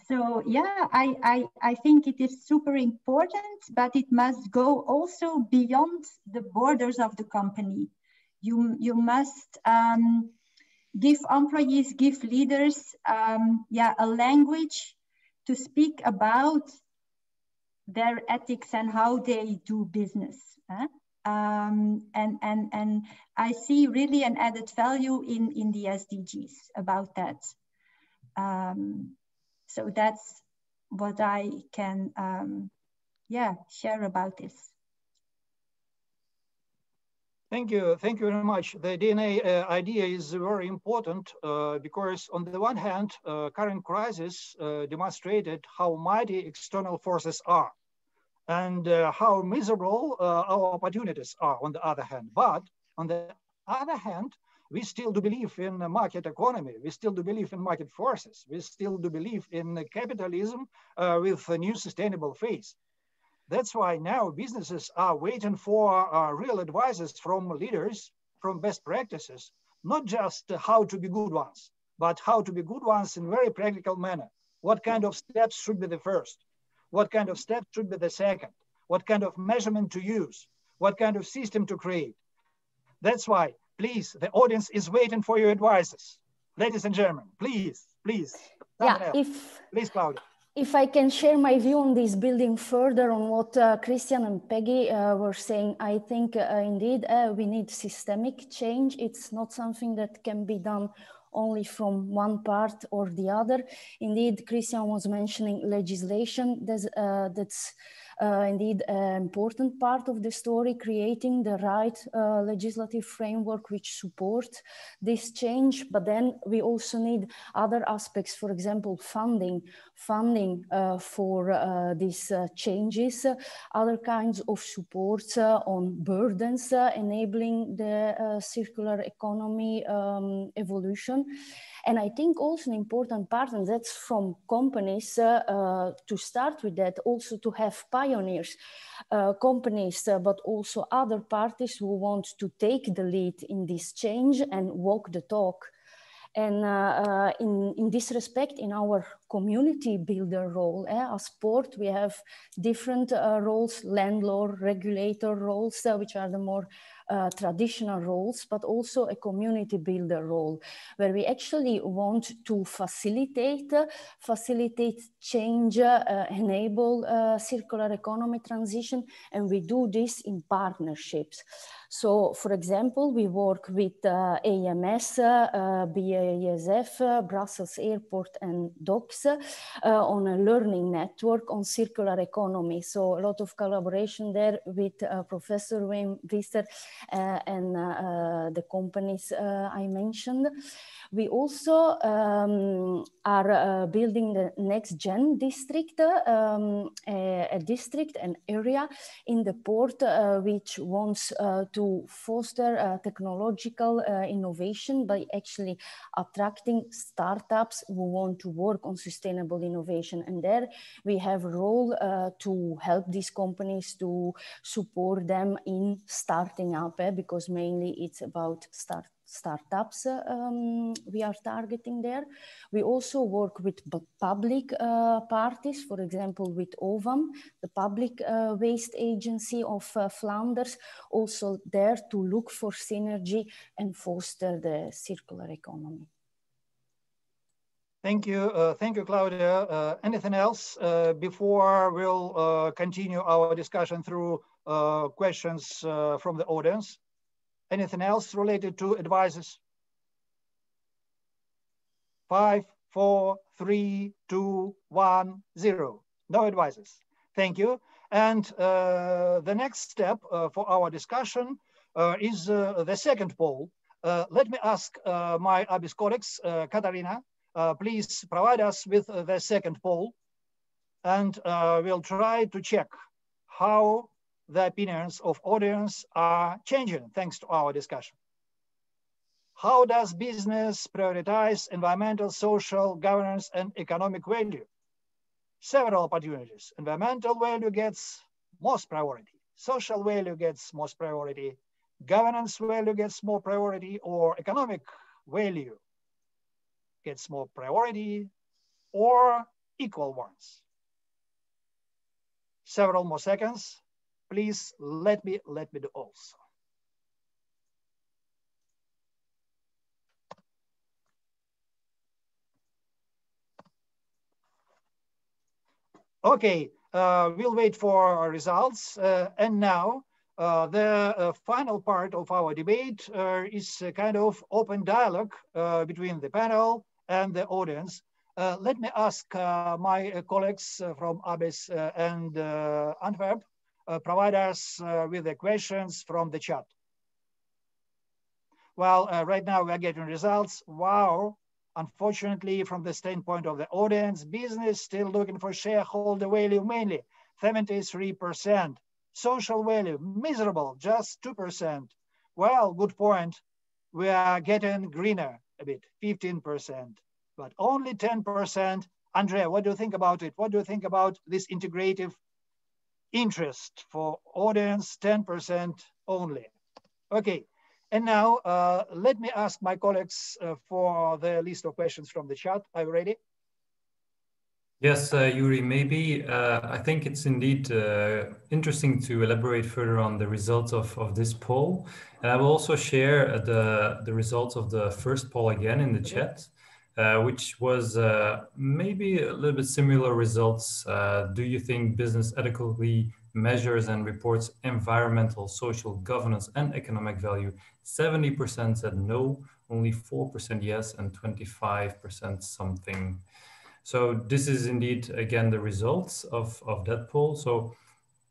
Speaker 7: So yeah, I think it is super important, but it must go also beyond the borders of the company. You must give employees, give leaders, a language to speak about their ethics and how they do business. And I see really an added value in the SDGs about that. So that's what I can, share about this.
Speaker 3: Thank you very much. The DNA idea is very important because on the one hand, current crisis demonstrated how mighty external forces are and how miserable our opportunities are on the other hand. But on the other hand, we still do believe in the market economy. We still do believe in market forces. We still do believe in capitalism with a new sustainable phase. That's why now businesses are waiting for real advices from leaders, from best practices, not just how to be good ones, but how to be good ones in a very practical manner. What kind of steps should be the first? What kind of steps should be the second? What kind of measurement to use? What kind of system to create? That's why, please, the audience is waiting for your advices. Ladies and gentlemen, please. Please, Claudia.
Speaker 4: If I can share my view on this, building further on what Christian and Peggy were saying, I think indeed we need systemic change. It's not something that can be done only from one part or the other. Indeed, Christian was mentioning legislation. That's indeed an important part of the story, creating the right legislative framework which supports this change. But then we also need other aspects, for example, funding for these changes, other kinds of supports on burdens, enabling the circular economy evolution. And I think also an important part, and that's from companies to start with that, also to have pioneers, companies, but also other parties who want to take the lead in this change and walk the talk. And in this respect, in our community builder role, as sport, we have different roles, landlord, regulator roles, which are the more traditional roles, but also a community builder role, where we actually want to facilitate change, enable circular economy transition, and we do this in partnerships. So, for example, we work with AMS, BASF, Brussels Airport and docks on a learning network on circular economy. So a lot of collaboration there with Professor Wim Visser and the companies I mentioned. We also are building the next gen district, a district, an area in the port which wants to foster technological innovation by actually attracting startups who want to work on sustainable innovation. And there we have a role to help these companies, to support them in starting up, because mainly it's about startups we are targeting there. We also work with public parties, for example, with OVAM, the public waste agency of Flanders, also there to look for synergy and foster the circular economy.
Speaker 3: Thank you, Claudia. Anything else before we'll continue our discussion through questions from the audience? Anything else related to advices? 5, 4, 3, 2, 1, 0. No advices. Thank you. And the next step for our discussion is the second poll. Let me ask my ABIS colleagues, Katarina, please provide us with the second poll, and we'll try to check how the opinions of audience are changing thanks to our discussion. How does business prioritize environmental, social, governance, and economic value? Several opportunities. Environmental value gets most priority. Social value gets most priority. Governance value gets more priority, or economic value gets more priority, or equal ones. Several more seconds. Please let me do also. Okay, we'll wait for results. And now the final part of our debate is a kind of open dialogue between the panel and the audience. Let me ask my colleagues from ABIS and Antwerp provide us with the questions from the chat. Well, right now we are getting results. Wow. Unfortunately, from the standpoint of the audience, business still looking for shareholder value mainly, 73%. Social value, miserable, just 2%. Well, good point. We are getting greener a bit, 15%, but only 10%. Andrea, what do you think about it? What do you think about this integrative interest for audience, 10% only? Okay. And now, let me ask my colleagues for the list of questions from the chat. Are you ready?
Speaker 5: Yes, Yury, maybe I think it's indeed interesting to elaborate further on the results of this poll. And I will also share the results of the first poll again in the chat, which was maybe a little bit similar results. Do you think business adequately measures and reports environmental, social, governance, and economic value? 70% said no, only 4% yes, and 25% something. So this is indeed, again, the results of that poll. So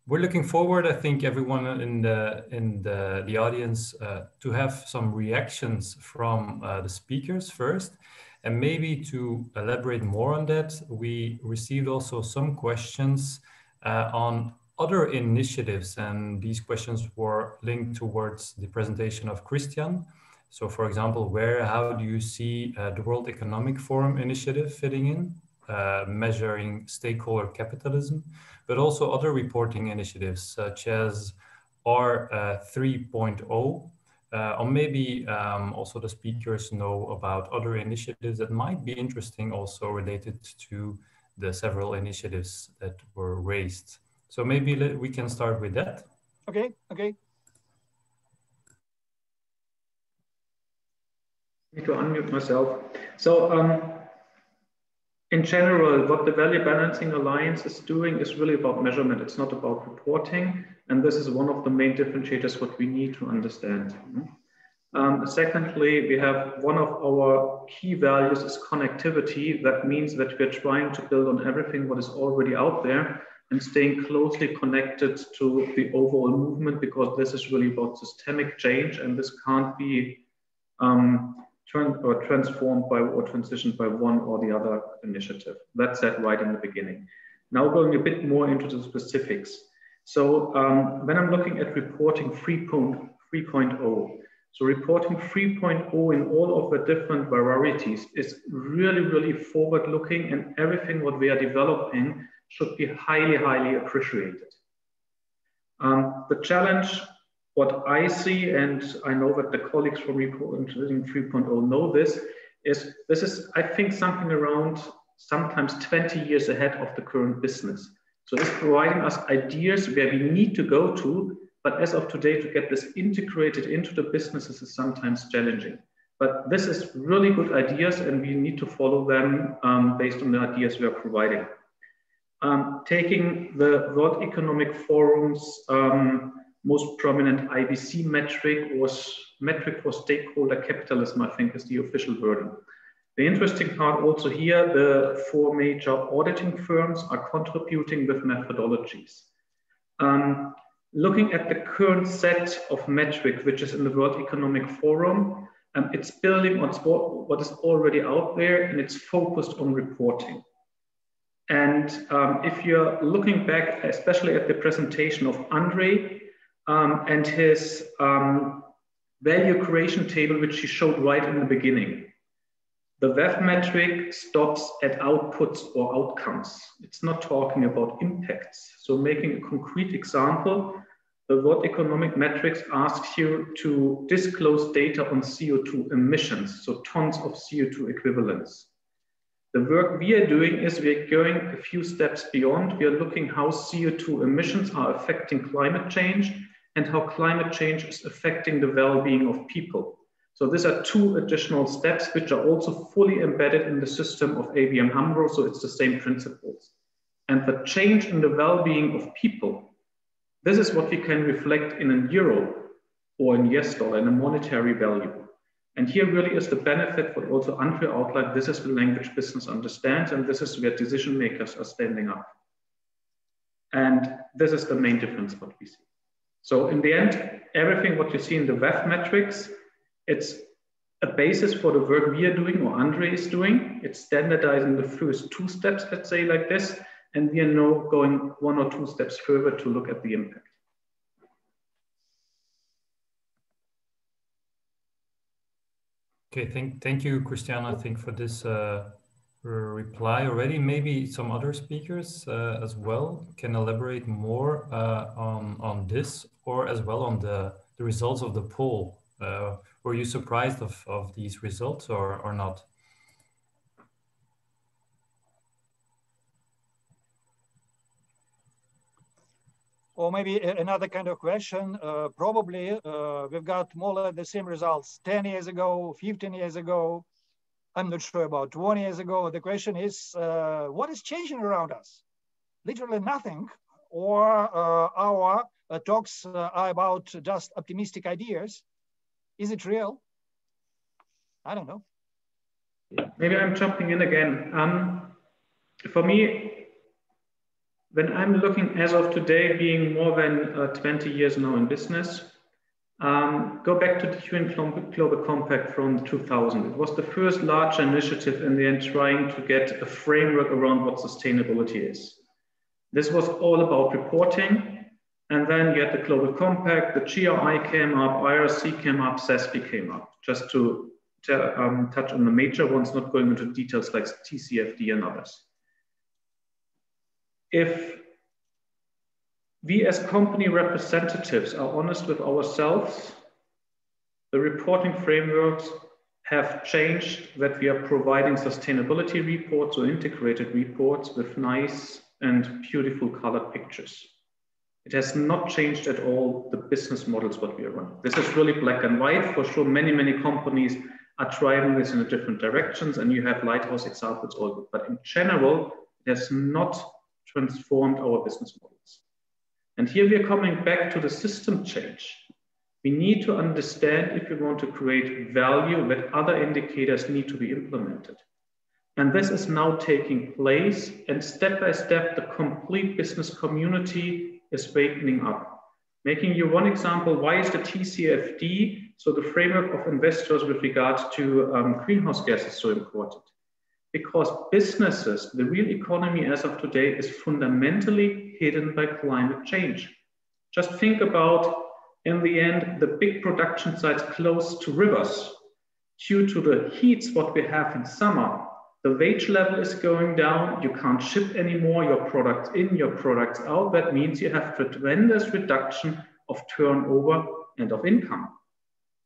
Speaker 5: we're looking forward, I think, everyone in the audience to have some reactions from the speakers first. And maybe to elaborate more on that, we received also some questions on other initiatives, and these questions were linked towards the presentation of Christian. So for example, how do you see the World Economic Forum initiative fitting in, measuring stakeholder capitalism, but also other reporting initiatives such as R 3.0, or maybe also the speakers know about other initiatives that might be interesting also related to the several initiatives that were raised. So maybe we can start with that.
Speaker 3: Okay, okay.
Speaker 9: need to unmute myself. So in general, what the Value Balancing Alliance is doing is really about measurement. It's not about reporting. And this is one of the main differentiators what we need to understand. Secondly, we have one of our key values is connectivity. That means that we're trying to build on everything what is already out there and staying closely connected to the overall movement, because this is really about systemic change, and this can't be transformed by or transitioned by one or the other initiative. That's said right in the beginning. Now going a bit more into the specifics. So when I'm looking at reporting 3.0, so reporting 3.0 in all of the different varieties is really, really forward-looking, and everything what we are developing should be highly, highly appreciated. The challenge, what I see, and I know that the colleagues from reporting 3.0 know this is, I think, something around sometimes 20 years ahead of the current business. So it's providing us ideas where we need to go to, but as of today, to get this integrated into the businesses is sometimes challenging. But this is really good ideas, and we need to follow them based on the ideas we are providing. Taking the World Economic Forum's most prominent IBC metric for stakeholder capitalism, I think is the official wording. The interesting part also here, the 4 major auditing firms are contributing with methodologies. Looking at the current set of metrics, which is in the World Economic Forum, it's building on what is already out there, and it's focused on reporting. And if you're looking back, especially at the presentation of Andre and his value creation table, which he showed right in the beginning, the WEF metric stops at outputs or outcomes. It's not talking about impacts. So making a concrete example, the World Economic Metrics asks you to disclose data on CO2 emissions, so tons of CO2 equivalents. The work we are doing is we're going a few steps beyond. We are looking how CO2 emissions are affecting climate change and how climate change is affecting the well-being of people. So these are 2 additional steps which are also fully embedded in the system of ABM Amro, so it's the same principles. And the change in the well-being of people, this is what we can reflect in a euro or in US dollar, in a monetary value. And here really is the benefit, but also Andre outlined, this is the language business understands, and this is where decision makers are standing up. And this is the main difference what we see. So in the end, everything what you see in the WEF metrics, it's a basis for the work we are doing or Andre is doing. It's standardizing the first 2 steps, let's say like this, and we are now going 1 or 2 steps further to look at the impact.
Speaker 5: Okay, thank you, Christian, I think, for this reply already. Maybe some other speakers as well can elaborate more on this, or as well on the results of the poll. Were you surprised of these results or not?
Speaker 3: Or maybe another kind of question, probably we've got more or less the same results 10 years ago, 15 years ago. I'm not sure about 20 years ago. The question is, what is changing around us? Literally nothing. Or our talks are about just optimistic ideas. Is it real? I don't know.
Speaker 9: Maybe I'm jumping in again. For me, when I'm looking as of today, being more than 20 years now in business, go back to the UN Global Compact from 2000. It was the first large initiative in the end trying to get a framework around what sustainability is. This was all about reporting. And then you had the Global Compact, the GRI came up, IRC came up, SASB came up, just to touch on the major ones, not going into details like TCFD and others. If we as company representatives are honest with ourselves, the reporting frameworks have changed, that we are providing sustainability reports or integrated reports with nice and beautiful colored pictures. It has not changed at all the business models what we are running. This is really black and white. For sure, many companies are driving this in different directions, and you have lighthouse examples all good. But in general, it has not transformed our business models. And here we are coming back to the system change. We need to understand if we want to create value that other indicators need to be implemented. And this is now taking place, and step by step, the complete business community is wakening up. Making you one example, why is the TCFD, so the framework of investors with regards to greenhouse gases, so important? Because businesses, the real economy as of today, is fundamentally hidden by climate change. Just think about, in the end, the big production sites close to rivers. Due to the heats what we have in summer, the wage level is going down, you can't ship anymore your products in, your products out. That means you have tremendous reduction of turnover and of income.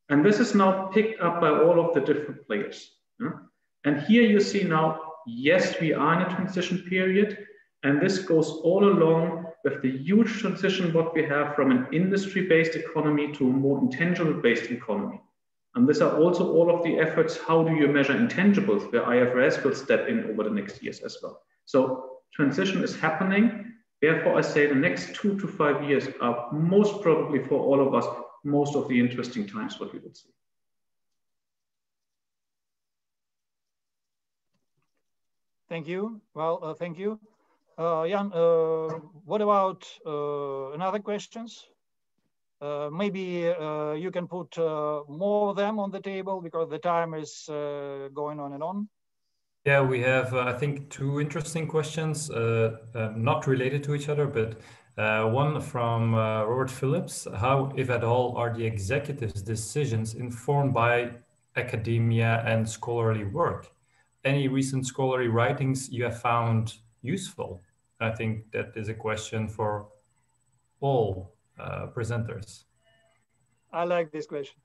Speaker 9: And this is now picked up by all of the different players. And here you see now, yes, we are in a transition period, and this goes all along with the huge transition what we have from an industry-based economy to a more intangible-based economy. And these are also all of the efforts, how do you measure intangibles, where IFRS will step in over the next years as well. So transition is happening. Therefore, I say the next 2 to 5 years are most probably for all of us, most of the interesting times what we will see.
Speaker 3: Thank you. Well, thank you. Jan, what about another questions? Maybe you can put more of them on the table because the time is going on and on.
Speaker 5: Yeah, we have, I think, 2 interesting questions, not related to each other, but one from Robert Phillips. How, if at all, are the executives' decisions informed by academia and scholarly work? Any recent scholarly writings you have found useful? I think that is a question for all presenters.
Speaker 3: I like this question.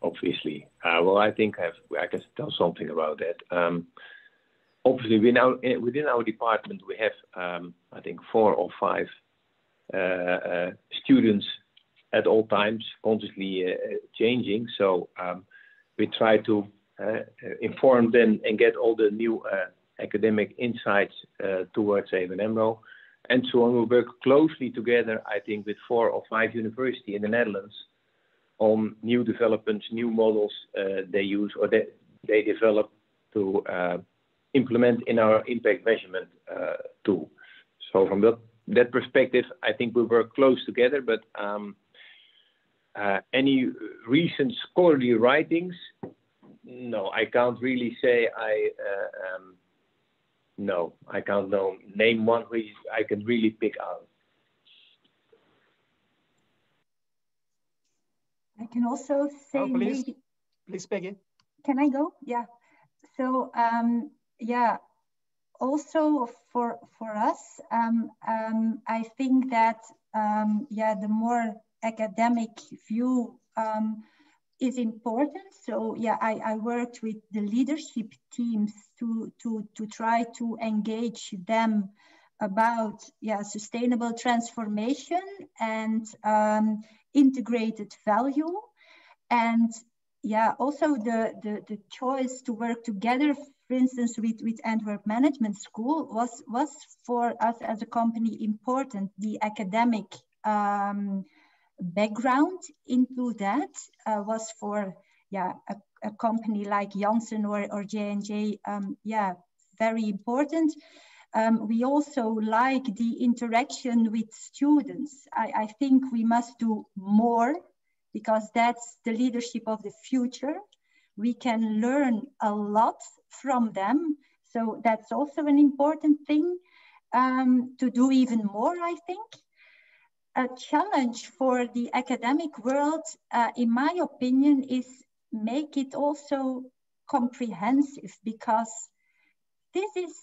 Speaker 8: Obviously, well, I think I can tell something about that. Obviously, we now within our department we have I think 4 or 5 students at all times, constantly changing. So we try to inform them and get all the new academic insights towards even Amro. And so on, we work closely together, I think, with 4 or 5 universities in the Netherlands on new developments, new models they use or they develop to implement in our impact measurement tool. So from that perspective, I think we work close together, but any recent scholarly writings, no, I can't really say no, I can't name one which I can really pick out.
Speaker 7: I can also say,
Speaker 3: please, Peggy.
Speaker 7: Can I go? Yeah. So yeah, also for us, I think that yeah, the more academic view is important. So yeah, I worked with the leadership teams to try to engage them about sustainable transformation and integrated value. And yeah, also the choice to work together, for instance, with Antwerp Management School was for us as a company important. The academic background into that was for a company like Janssen or J&J, very important. We also like the interaction with students. I think we must do more because that's the leadership of the future. We can learn a lot from them. So that's also an important thing to do even more, I think. A challenge for the academic world, in my opinion, is make it also comprehensive, because this is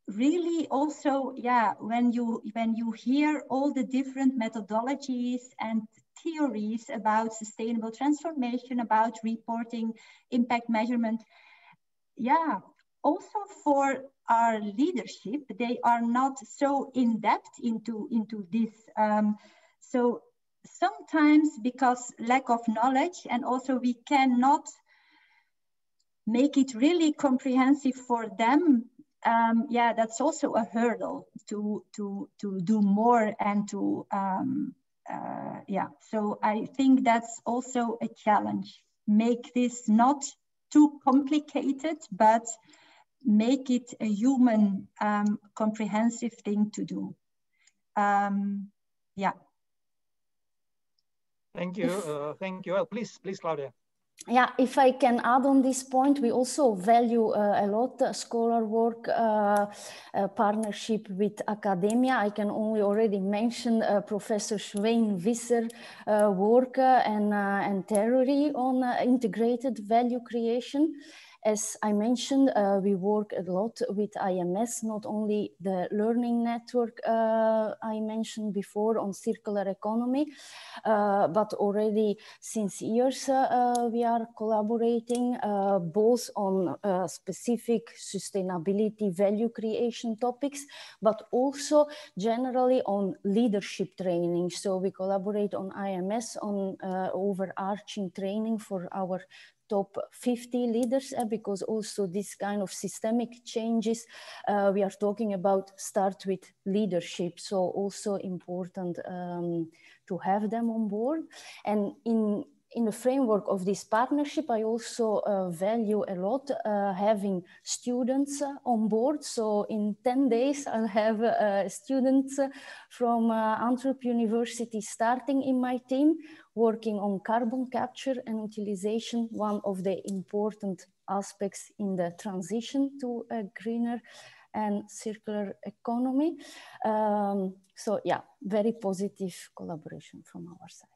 Speaker 7: really also, when you hear all the different methodologies and theories about sustainable transformation, about reporting, impact measurement, also for our leadership, they are not so in depth into this. So sometimes because lack of knowledge, and also we cannot make it really comprehensive for them. Yeah, that's also a hurdle to do more and to yeah. So I think that's also a challenge. Make this not too complicated, but make it a human, comprehensive thing to do. Yeah.
Speaker 3: Thank you. Thank you. Well, please, Claudia.
Speaker 4: Yeah, if I can add on this point, we also value a lot scholar work, partnership with academia. I can only already mention Professor Svein Visser work and theory on integrated value creation. As I mentioned, we work a lot with IMS, not only the learning network I mentioned before on circular economy, but already since years we are collaborating both on specific sustainability value creation topics, but also generally on leadership training. So we collaborate on IMS on overarching training for our top 50 leaders, because also this kind of systemic changes we are talking about start with leadership. So also important to have them on board. And in the framework of this partnership, I also value a lot having students on board. So in 10 days, I'll have students from Antwerp University starting in my team, working on carbon capture and utilization, one of the important aspects in the transition to a greener and circular economy. So yeah, very positive collaboration from our side.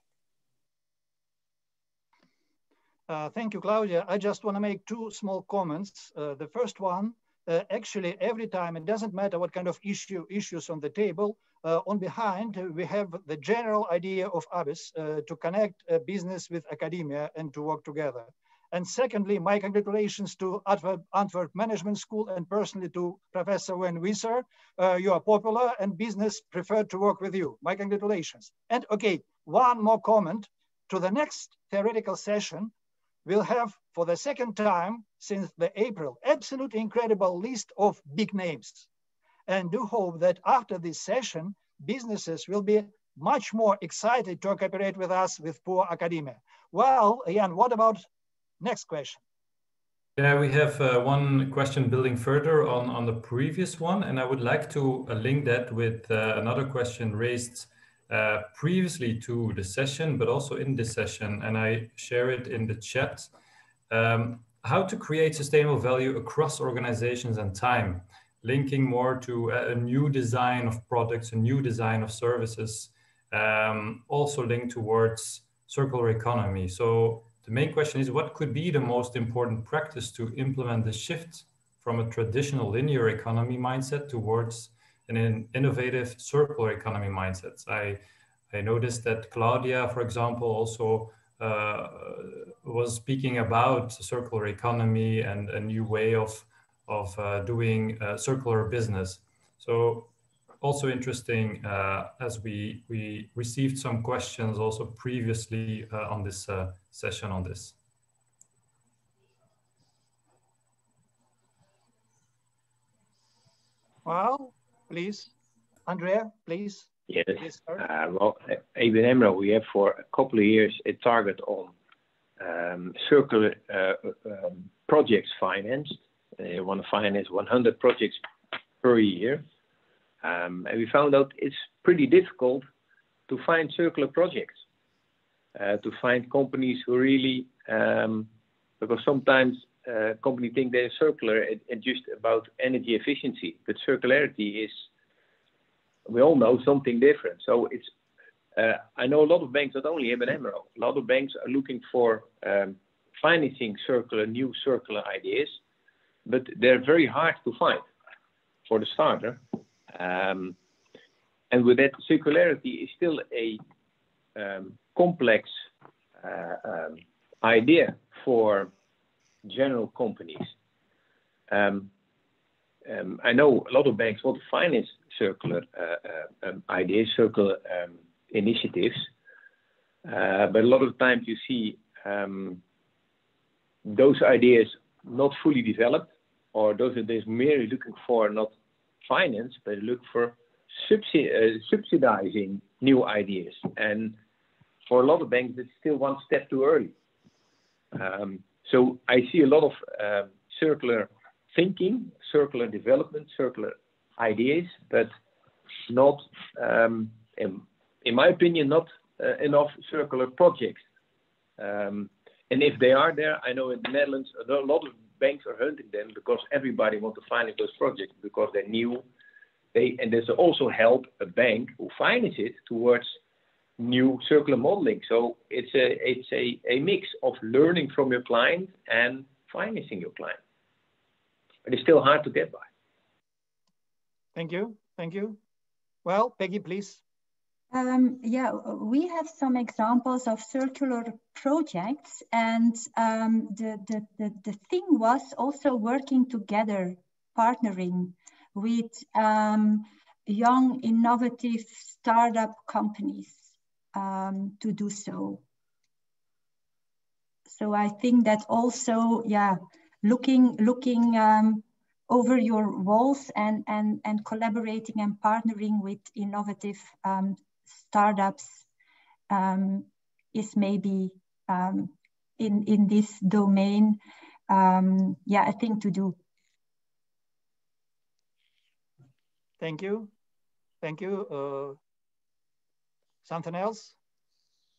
Speaker 3: Thank you, Claudia. I just want to make two small comments. The first one, actually, every time, it doesn't matter what kind of issues on the table, on behind, we have the general idea of ABIS to connect business with academia and to work together. And secondly, my congratulations to Antwerp Management School and personally to Professor Van Visser. You are popular and business preferred to work with you. My congratulations. And okay, one more comment. To the next theoretical session, we'll have, for the second time since the April, absolutely incredible list of big names. And do hope that after this session, businesses will be much more excited to cooperate with us, with poor academia. Well, Jan, what about next question?
Speaker 5: Yeah, we have one question building further on the previous one, and I would like to link that with another question raised previously to the session, but also in this session, and I share it in the chat. How to create sustainable value across organizations and time, linking more to a new design of products, a new design of services, also linked towards circular economy. So the main question is, what could be the most important practice to implement the shift from a traditional linear economy mindset towards an innovative circular economy mindset? I noticed that Claudia, for example, also was speaking about circular economy and a new way of doing circular business. So also interesting, as we received some questions also previously on this session on this.
Speaker 3: Well, please, Andrea, please.
Speaker 8: Yes, well, ABN Amro, we have for a couple of years a target on circular projects financed. They want to finance 100 projects per year. And we found out it's pretty difficult to find circular projects, to find companies who really, because sometimes companies think they're circular and just about energy efficiency, but circularity is, we all know, something different. So it's, I know a lot of banks, not only ABN Amro, a lot of banks are looking for financing new circular ideas, but they're very hard to find for the starter. And with that, circularity is still a complex idea for general companies. I know a lot of banks want to finance circular ideas, circular initiatives, But a lot of times you see those ideas not fully developed, or those ideas merely looking for not finance, but look for subsidizing new ideas. And for a lot of banks, it's still one step too early. So I see a lot of circular thinking, circular development, circular ideas, but not, in my opinion, not enough circular projects. And if they are there, I know in the Netherlands, a lot of banks are hunting them because everybody wants to finance those projects because they're new. And there's also help a bank who finance it towards new circular modeling. So it's a mix of learning from your client and financing your client. But it's still hard to get by.
Speaker 3: Thank you. Thank you. Well, Peggy, please.
Speaker 7: Yeah, we have some examples of circular projects, and the thing was also working together, partnering with young, innovative startup companies to do so. So I think that also, yeah, looking over your walls and collaborating and partnering with innovative startups is maybe in this domain, yeah, a thing to do.
Speaker 3: Thank you. Thank you. Something else?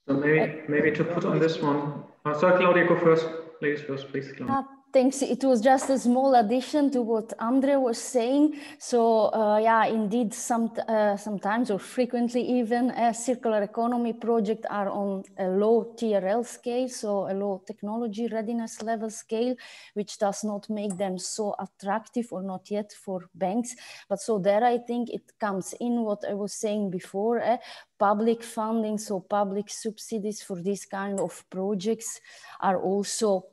Speaker 9: So maybe to put on this one. Sorry, Claudia, go first. Ladies first, please, Claudia.
Speaker 4: Thanks. It was just a small addition to what Andre was saying. So yeah, indeed, sometimes or frequently even circular economy projects are on a low TRL scale, so a low technology readiness level scale, which does not make them so attractive or not yet for banks. But so there, I think it comes in what I was saying before, public funding, so public subsidies for this kind of projects are also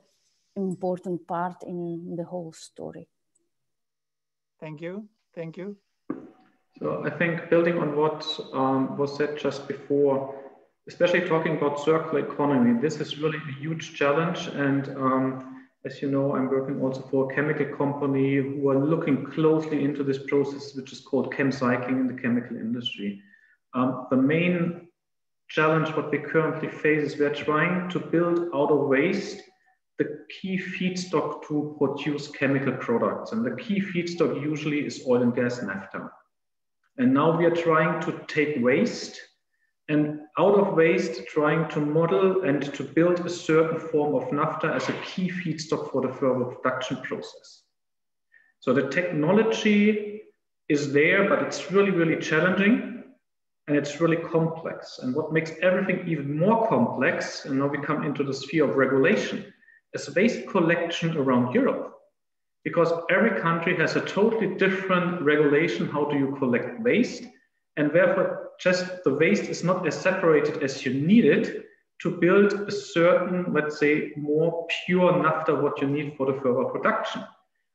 Speaker 4: important part in the whole story.
Speaker 3: Thank you. Thank you.
Speaker 9: So I think building on what was said just before, especially talking about circular economy, this is really a huge challenge. And as you know, I'm working also for a chemical company who are looking closely into this process, which is called chemcycling in the chemical industry. The main challenge what we currently face is we're trying to build out of waste the key feedstock to produce chemical products. And the key feedstock usually is oil and gas naphtha. And now we are trying to take waste and out of waste trying to model and to build a certain form of naphtha as a key feedstock for the further production process. So the technology is there, but it's really, really challenging and it's really complex. And what makes everything even more complex, and now we come into the sphere of regulation, is waste collection around Europe, because every country has a totally different regulation. How do you collect waste? And therefore, just the waste is not as separated as you need it to build a certain, let's say, more pure naphtha, what you need for the further production.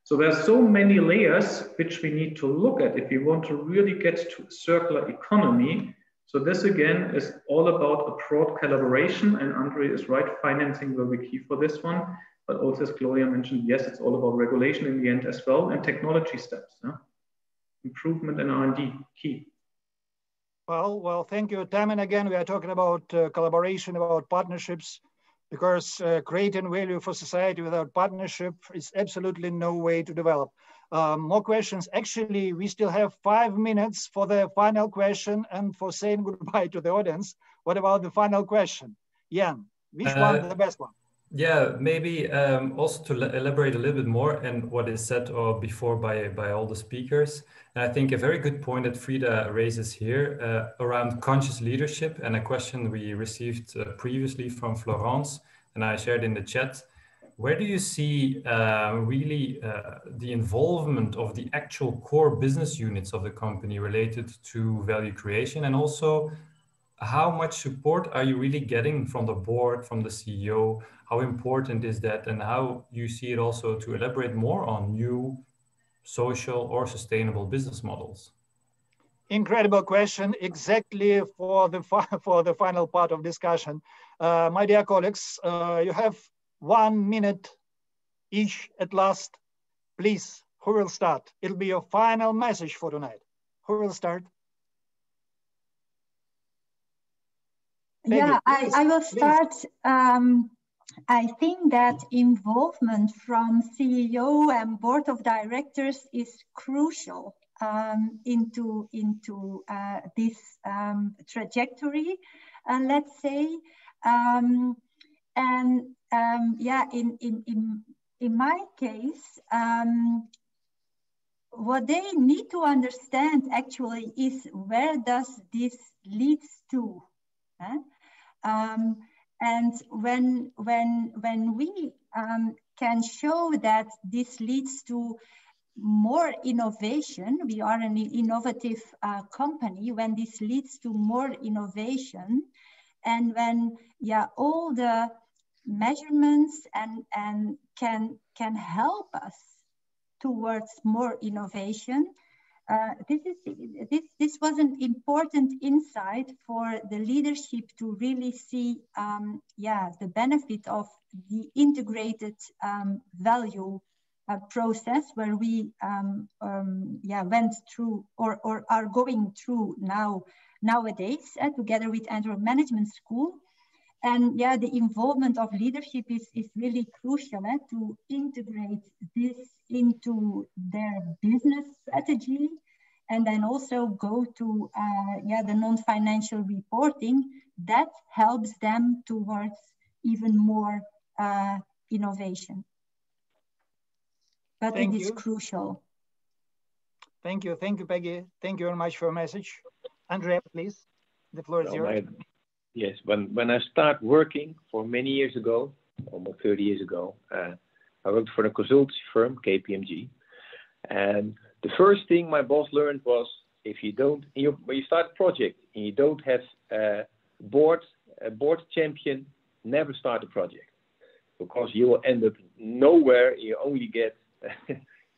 Speaker 9: So there are so many layers which we need to look at if we want to really get to a circular economy. So this again is all about a broad collaboration, and Andre is right, financing will be key for this one. But also, as Claudia mentioned, yes, it's all about regulation in the end as well, and technology steps. Yeah? Improvement and R&D, key.
Speaker 3: Well, thank you. Time and again, we are talking about collaboration, about partnerships, because creating value for society without partnership is absolutely no way to develop. More questions. Actually, we still have 5 minutes for the final question and for saying goodbye to the audience. What about the final question? Jan, which one the best one?
Speaker 5: Yeah, maybe also to elaborate a little bit more on what is said before by all the speakers. And I think a very good point that Frida raises here around conscious leadership, and a question we received previously from Florence, and I shared in the chat. Where do you see really the involvement of the actual core business units of the company related to value creation? And also, how much support are you really getting from the board, from the CEO? How important is that? And how you see it also to elaborate more on new social or sustainable business models?
Speaker 3: Incredible question, exactly for the final part of discussion. My dear colleagues, you have 1 minute each at last. Please, who will start? It'll be your final message for tonight. Who will start? Peggy,
Speaker 7: yeah,
Speaker 3: please,
Speaker 7: I will start. I think that involvement from CEO and board of directors is crucial into this trajectory, let's say. Yeah, in my case, what they need to understand actually is where does this leads to. And when we can show that this leads to more innovation, we are an innovative company, when this leads to more innovation, and when all the measurements and can help us towards more innovation. This was an important insight for the leadership to really see the benefit of the integrated value process where we went through or are going through nowadays together with Antwerp Management School. And the involvement of leadership is really crucial to integrate this into their business strategy, and then also go to the non-financial reporting that helps them towards even more innovation. But it is crucial.
Speaker 3: Thank you, Peggy. Thank you very much for your message. Andrea, please, the floor is yours.
Speaker 8: Yes, when I started working for many years ago, almost 30 years ago, I worked for a consultancy firm, KPMG. And the first thing my boss learned was, if you don't, when you start a project and you don't have a board champion, never start a project, because you will end up nowhere. You only get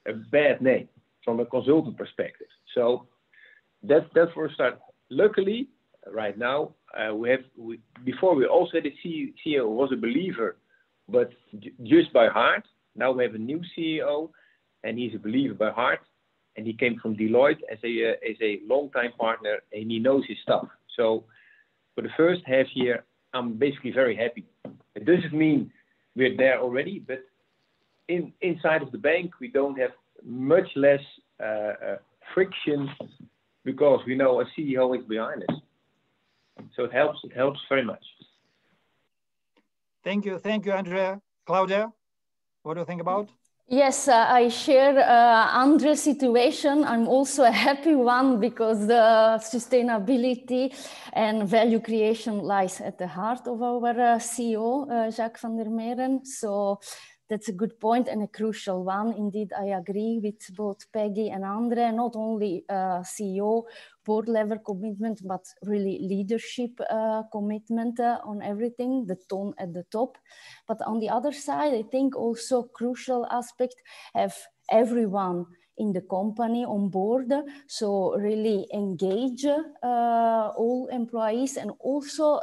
Speaker 8: a bad name from a consultant perspective. So that's for a start. Luckily, right now, before we also had a CEO who was a believer, but just by heart. Now we have a new CEO, and he's a believer by heart, and he came from Deloitte as a long-time partner, and he knows his stuff. So for the first half year, I'm basically very happy. It doesn't mean we're there already, but inside of the bank, we don't have much less friction, because we know a CEO is behind us. So it helps very much.
Speaker 3: Thank you, Andrea. Claudia, what do you think about?
Speaker 4: Yes, I share Andre's situation. I'm also a happy one, because the sustainability and value creation lies at the heart of our CEO, Jacques van der Meren. So that's a good point and a crucial one. Indeed, I agree with both Peggy and Andre, not only CEO, board level commitment, but really leadership commitment on everything, the tone at the top. But on the other side, I think also crucial aspect, have everyone in the company on board. So really engage all employees, and also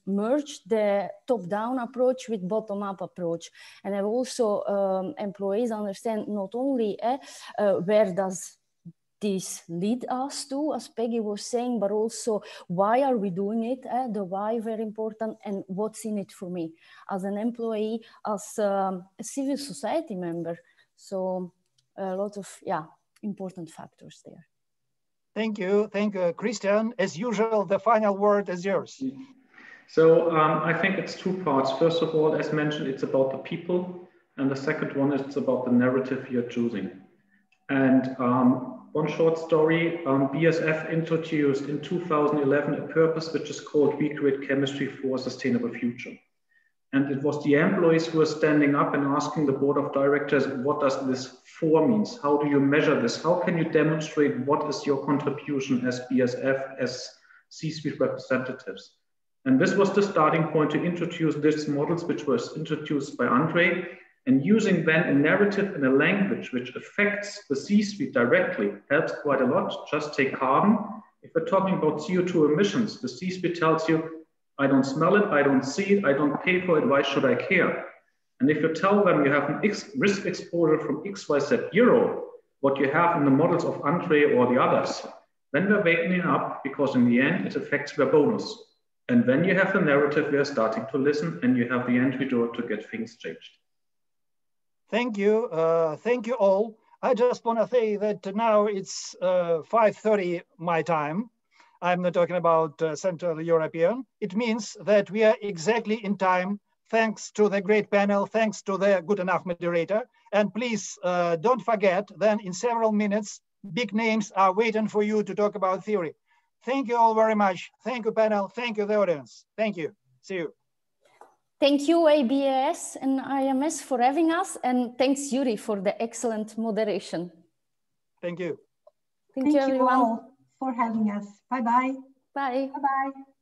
Speaker 4: merge the top-down approach with bottom-up approach. And have also employees understand not only where does this lead us to, as Peggy was saying, but also why are we doing it? The why, very important, and what's in it for me as an employee, as a civil society member. So a lot of important factors there.
Speaker 3: Thank you, Christian. As usual, the final word is yours.
Speaker 9: So I think it's two parts. First of all, as mentioned, it's about the people, and the second one is about the narrative you're choosing. And one short story, BASF introduced in 2011 a purpose which is called We Create Chemistry for a Sustainable Future. And it was the employees who were standing up and asking the board of directors, what does this for means? How do you measure this? How can you demonstrate what is your contribution as BASF, as C-suite representatives? And this was the starting point to introduce these models, which was introduced by Andre. And using then a narrative in a language which affects the C-suite directly helps quite a lot. Just take carbon. If we're talking about CO2 emissions, the C-suite tells you, I don't smell it, I don't see it, I don't pay for it, why should I care? And if you tell them you have an risk exposure from XYZ euro, what you have in the models of Andre or the others, then they're waking up, because in the end, it affects their bonus. And when you have the narrative, we are starting to listen, and you have the entry door to get things changed.
Speaker 3: Thank you all. I just want to say that now it's 5:30 my time. I'm not talking about Central European. It means that we are exactly in time, thanks to the great panel, thanks to the good enough moderator. And please don't forget, then in several minutes, big names are waiting for you to talk about theory. Thank you all very much. Thank you, panel. Thank you, the audience. Thank you. See you.
Speaker 4: Thank you, ABIS and IMS, for having us. And thanks, Yury, for the excellent moderation.
Speaker 3: Thank you.
Speaker 4: Thank you, everyone.
Speaker 7: All for having us. Bye-bye.
Speaker 4: Bye.
Speaker 7: Bye-bye.